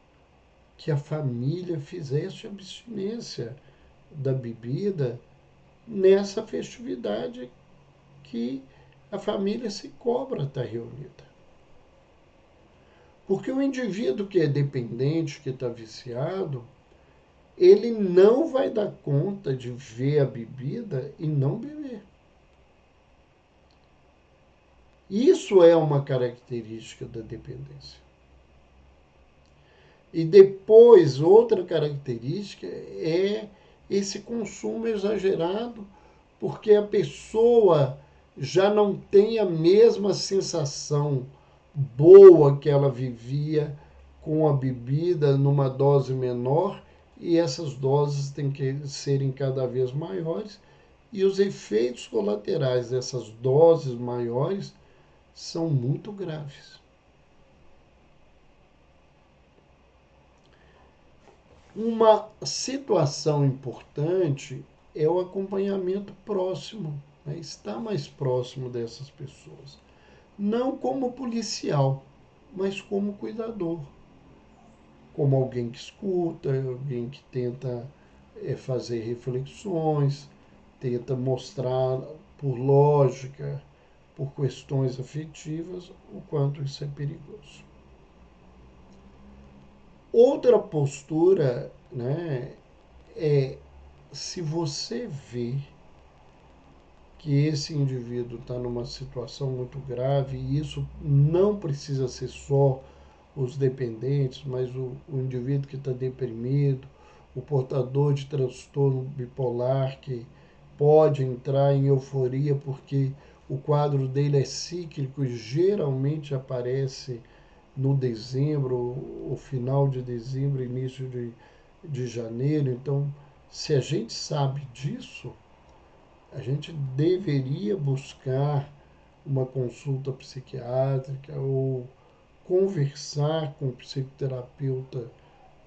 que a família fizesse abstinência da bebida nessa festividade que a família se cobra estar reunida. Porque o indivíduo que é dependente, que está viciado, ele não vai dar conta de ver a bebida e não beber. Isso é uma característica da dependência. E depois, outra característica é esse consumo exagerado, porque a pessoa já não tem a mesma sensação boa que ela vivia com a bebida numa dose menor, e essas doses têm que serem cada vez maiores, e os efeitos colaterais dessas doses maiores são muito graves. Uma situação importante é o acompanhamento próximo, né? Estar mais próximo dessas pessoas. Não como policial, mas como cuidador. Como alguém que escuta, alguém que tenta fazer reflexões, tenta mostrar por lógica, por questões afetivas, o quanto isso é perigoso. Outra postura, né, é se você vê que esse indivíduo está numa situação muito grave, e isso não precisa ser só os dependentes, mas o indivíduo que está deprimido, o portador de transtorno bipolar, que pode entrar em euforia porque o quadro dele é cíclico e geralmente aparece no dezembro, o final de dezembro, início de janeiro. Então, se a gente sabe disso, a gente deveria buscar uma consulta psiquiátrica ou conversar com o psicoterapeuta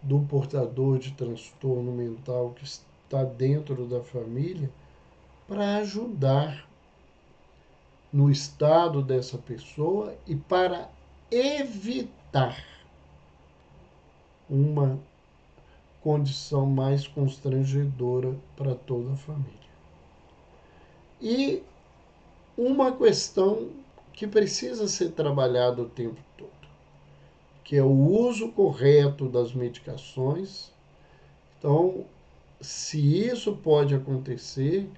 do portador de transtorno mental que está dentro da família para ajudar no estado dessa pessoa e para evitar uma condição mais constrangedora para toda a família. E uma questão que precisa ser trabalhada o tempo todo, que é o uso correto das medicações. Então, se isso pode acontecer,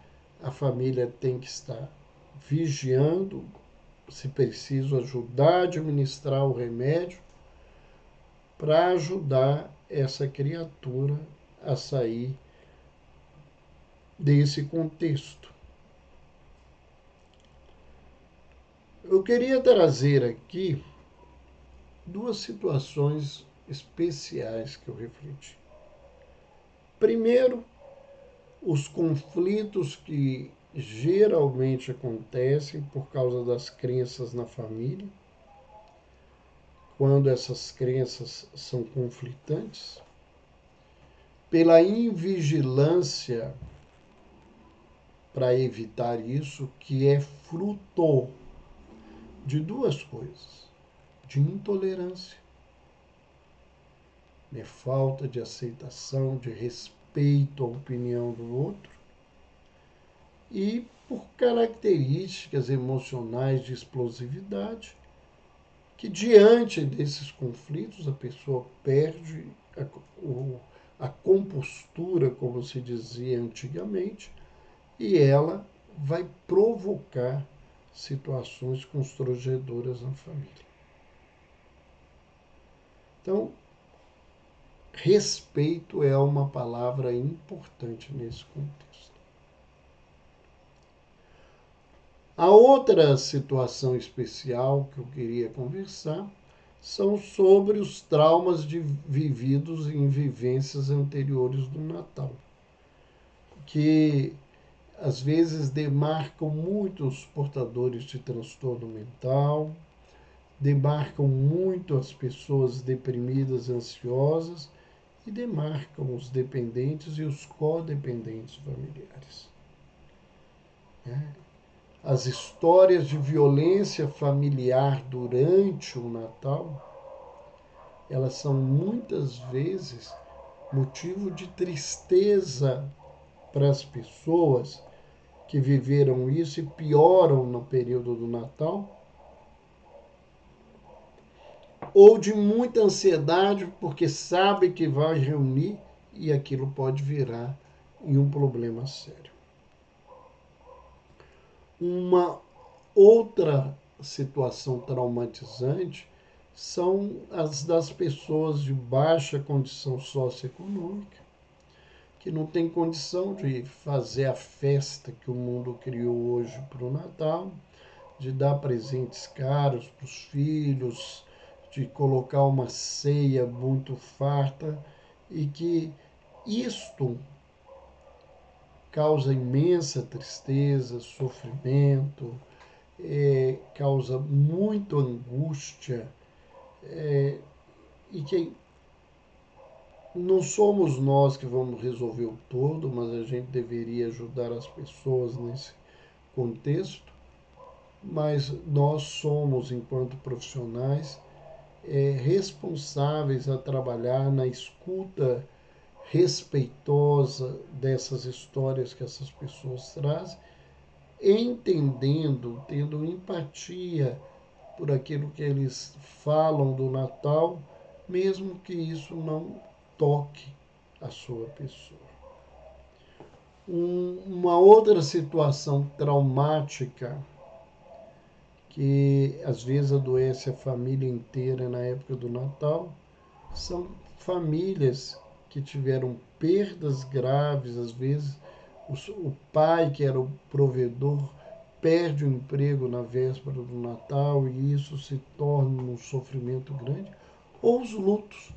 a família tem que estar vigiando, se preciso ajudar a administrar o remédio para ajudar essa criatura a sair desse contexto. Eu queria trazer aqui duas situações especiais que eu refleti. Primeiro, os conflitos que geralmente acontecem por causa das crenças na família, quando essas crenças são conflitantes, pela invigilância para evitar isso, que é fruto de duas coisas: de intolerância, de falta de aceitação, de respeito à opinião do outro, e por características emocionais de explosividade, que diante desses conflitos a pessoa perde a compostura, como se dizia antigamente, e ela vai provocar situações constrangedoras na família. Então, respeito é uma palavra importante nesse contexto. A outra situação especial que eu queria conversar são sobre os traumas vividos em vivências anteriores do Natal, que às vezes demarcam muito os portadores de transtorno mental, demarcam muito as pessoas deprimidas, ansiosas, e demarcam os dependentes e os codependentes familiares. As histórias de violência familiar durante o Natal, elas são muitas vezes motivo de tristeza para as pessoas que viveram isso e pioram no período do Natal, ou de muita ansiedade porque sabe que vai reunir e aquilo pode virar em um problema sério. Uma outra situação traumatizante são as das pessoas de baixa condição socioeconômica, que não tem condição de fazer a festa que o mundo criou hoje para o Natal, de dar presentes caros para os filhos, de colocar uma ceia muito farta, e que isto causa imensa tristeza, sofrimento, causa muita angústia, e que não somos nós que vamos resolver o todo, mas a gente deveria ajudar as pessoas nesse contexto. Mas nós somos, enquanto profissionais, responsáveis a trabalhar na escuta respeitosa dessas histórias que essas pessoas trazem, entendendo, tendo empatia por aquilo que eles falam do Natal, mesmo que isso não toque a sua pessoa. Uma outra situação traumática que às vezes adoece a família inteira na época do Natal são famílias que tiveram perdas graves, às vezes o pai, que era o provedor, perde o emprego na véspera do Natal e isso se torna um sofrimento grande, ou os lutos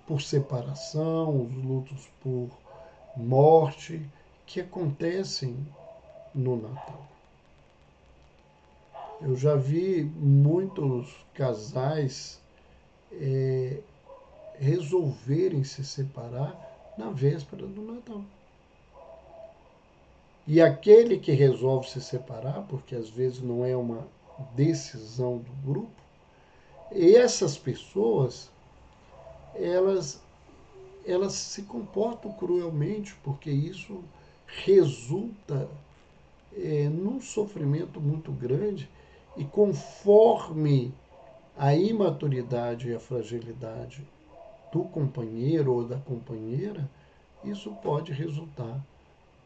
por separação, os lutos por morte, que acontecem no Natal. Eu já vi muitos casais resolverem se separar na véspera do Natal. E aquele que resolve se separar, porque às vezes não é uma decisão do grupo, e essas pessoas, elas se comportam cruelmente, porque isso resulta num sofrimento muito grande, e conforme a imaturidade e a fragilidade do companheiro ou da companheira, isso pode resultar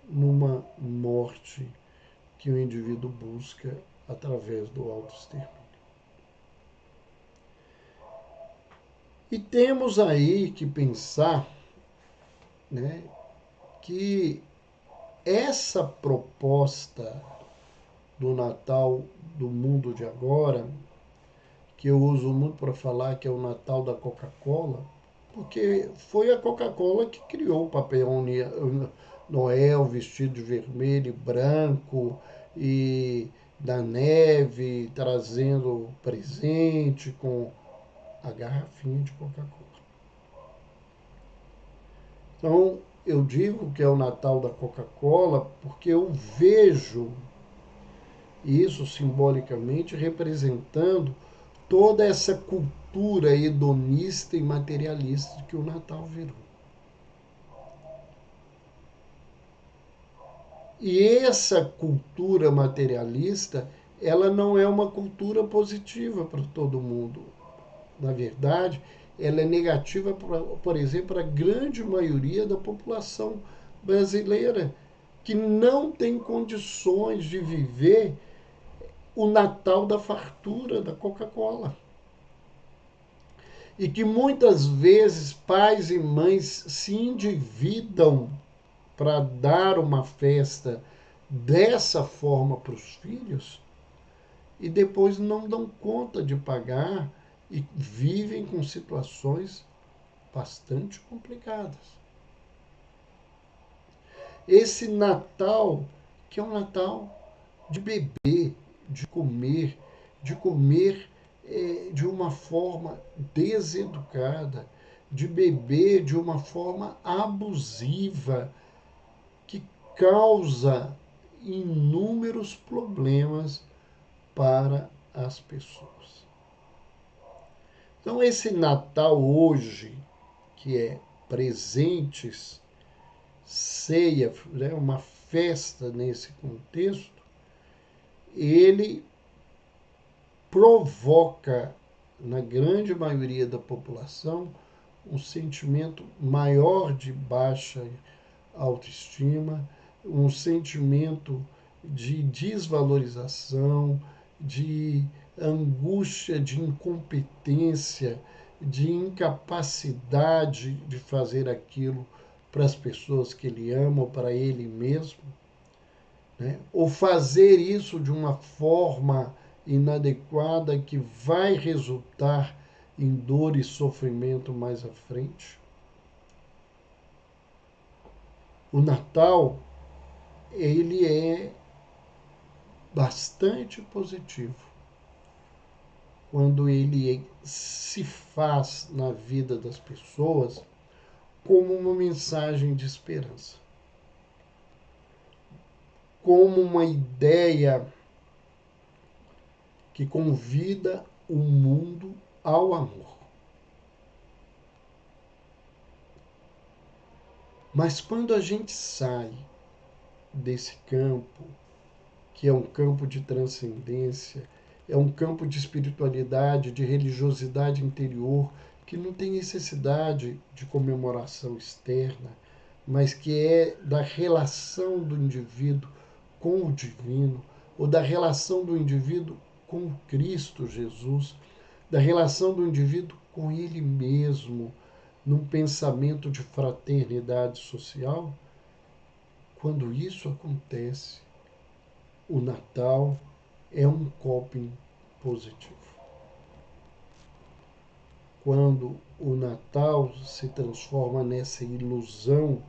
numa morte que o indivíduo busca através do autoextermínio. E temos aí que pensar, né, que essa proposta do Natal do mundo de agora, que eu uso muito para falar que é o Natal da Coca-Cola, porque foi a Coca-Cola que criou o Papai Noel vestido de vermelho e branco, e da neve trazendo presente com a garrafinha de Coca-Cola. Então, eu digo que é o Natal da Coca-Cola porque eu vejo isso simbolicamente representando toda essa cultura hedonista e materialista que o Natal virou. E essa cultura materialista, ela não é uma cultura positiva para todo mundo. Na verdade, ela é negativa, por exemplo, para a grande maioria da população brasileira, que não tem condições de viver o Natal da fartura da Coca-Cola. E que muitas vezes pais e mães se endividam para dar uma festa dessa forma para os filhos e depois não dão conta de pagar e vivem com situações bastante complicadas. Esse Natal, que é um Natal de beber, de comer de uma forma deseducada, de beber de uma forma abusiva, que causa inúmeros problemas para as pessoas. Então, esse Natal hoje, que é presentes, ceia, né, uma festa nesse contexto, ele provoca, na grande maioria da população, um sentimento maior de baixa autoestima, um sentimento de desvalorização, de angústia, de incompetência, de incapacidade de fazer aquilo para as pessoas que ele ama ou para ele mesmo, né? Ou fazer isso de uma forma inadequada que vai resultar em dor e sofrimento mais à frente. O Natal, ele é bastante positivo quando ele se faz na vida das pessoas como uma mensagem de esperança, como uma ideia que convida o mundo ao amor. Mas quando a gente sai desse campo, que é um campo de transcendência, é um campo de espiritualidade, de religiosidade interior, que não tem necessidade de comemoração externa, mas que é da relação do indivíduo com o divino, ou da relação do indivíduo com Cristo Jesus, da relação do indivíduo com ele mesmo, num pensamento de fraternidade social. Quando isso acontece, o Natal é um coping positivo. Quando o Natal se transforma nessa ilusão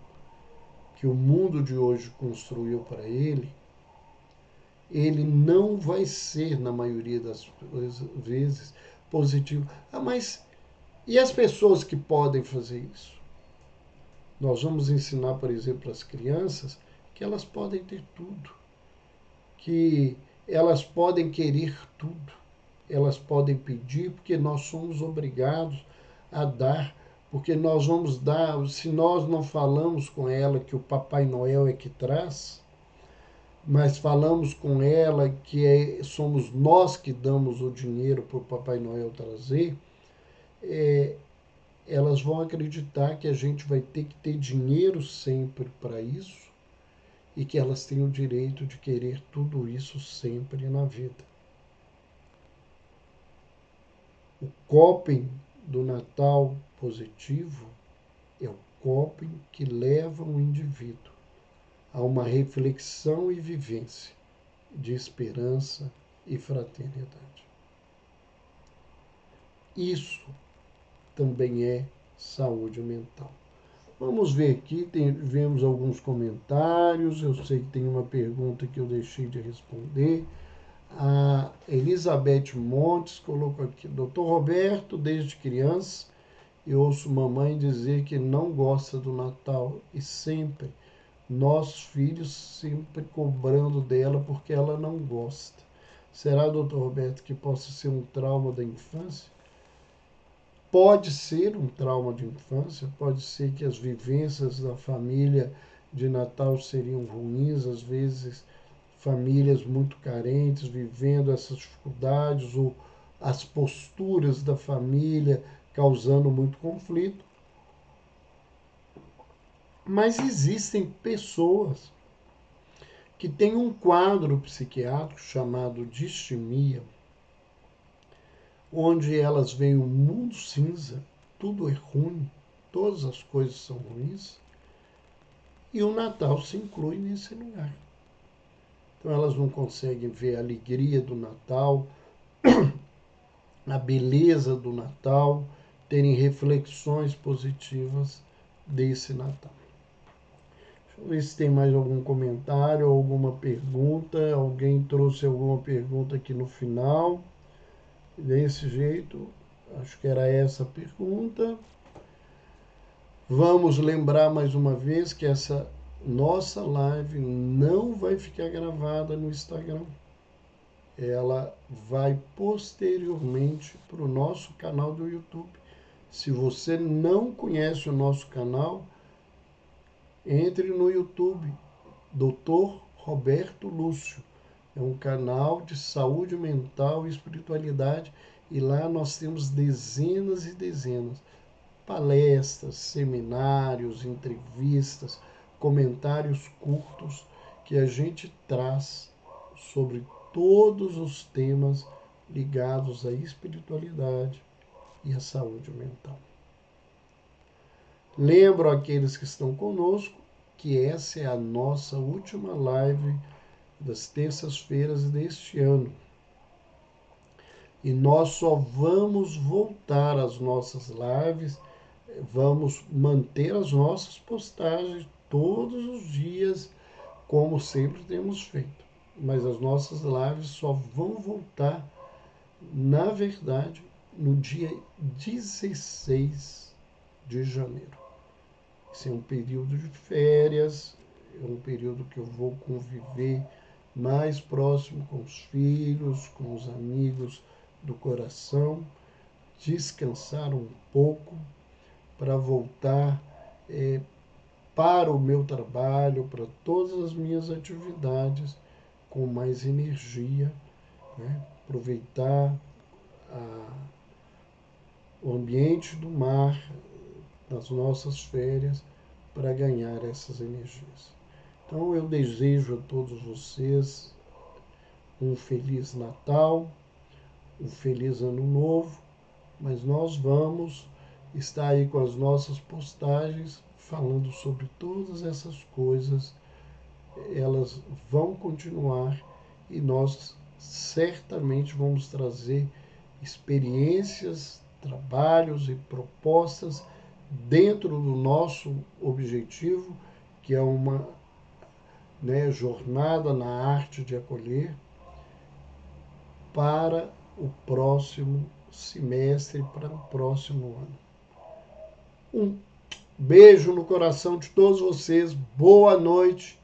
que o mundo de hoje construiu para ele, ele não vai ser, na maioria das vezes, positivo. Ah, mas e as pessoas que podem fazer isso? Nós vamos ensinar, por exemplo, às crianças que elas podem ter tudo, que elas podem querer tudo, elas podem pedir, porque nós somos obrigados a dar, porque nós vamos dar, se nós não falamos com ela que o Papai Noel é que traz, mas falamos com ela que somos nós que damos o dinheiro para o Papai Noel trazer, elas vão acreditar que a gente vai ter que ter dinheiro sempre para isso e que elas têm o direito de querer tudo isso sempre na vida. O coping do Natal positivo é o coping que leva o indivíduo a uma reflexão e vivência de esperança e fraternidade. Isso também é saúde mental. Vamos ver aqui, vemos alguns comentários. Eu sei que tem uma pergunta que eu deixei de responder. A Elizabeth Montes colocou aqui: Doutor Roberto, desde criança eu ouço mamãe dizer que não gosta do Natal e sempre, nossos filhos sempre cobrando dela porque ela não gosta. Será, doutor Roberto, que possa ser um trauma da infância? Pode ser um trauma de infância, pode ser que as vivências da família de Natal seriam ruins, às vezes famílias muito carentes vivendo essas dificuldades, ou as posturas da família causando muito conflito. Mas existem pessoas que têm um quadro psiquiátrico chamado distimia, onde elas veem o mundo cinza, tudo é ruim, todas as coisas são ruins, e o Natal se inclui nesse lugar. Então elas não conseguem ver a alegria do Natal, a beleza do Natal, terem reflexões positivas desse Natal. Deixa eu ver se tem mais algum comentário, alguma pergunta. Alguém trouxe alguma pergunta aqui no final. Desse jeito, acho que era essa a pergunta. Vamos lembrar mais uma vez que essa nossa live não vai ficar gravada no Instagram. Ela vai posteriormente para o nosso canal do YouTube. Se você não conhece o nosso canal, entre no YouTube, Dr. Roberto Lúcio. É um canal de saúde mental e espiritualidade, e lá nós temos dezenas e dezenas palestras, seminários, entrevistas, comentários curtos que a gente traz sobre todos os temas ligados à espiritualidade e à saúde mental. Lembro àqueles que estão conosco que essa é a nossa última live das terças-feiras deste ano. E nós só vamos voltar às nossas lives, vamos manter as nossas postagens todos os dias, como sempre temos feito. Mas as nossas lives só vão voltar, na verdade, no dia 16 de janeiro. Esse é um período de férias, é um período que eu vou conviver mais próximo com os filhos, com os amigos do coração, descansar um pouco para voltar para o meu trabalho, para todas as minhas atividades com mais energia, né? Aproveitar o ambiente do mar nas nossas férias para ganhar essas energias. Então eu desejo a todos vocês um feliz Natal, um feliz Ano Novo, mas nós vamos estar aí com as nossas postagens falando sobre todas essas coisas. Elas vão continuar e nós certamente vamos trazer experiências, trabalhos e propostas dentro do nosso objetivo, que é uma jornada na arte de acolher, para o próximo semestre, para o próximo ano. Um beijo no coração de todos vocês, boa noite.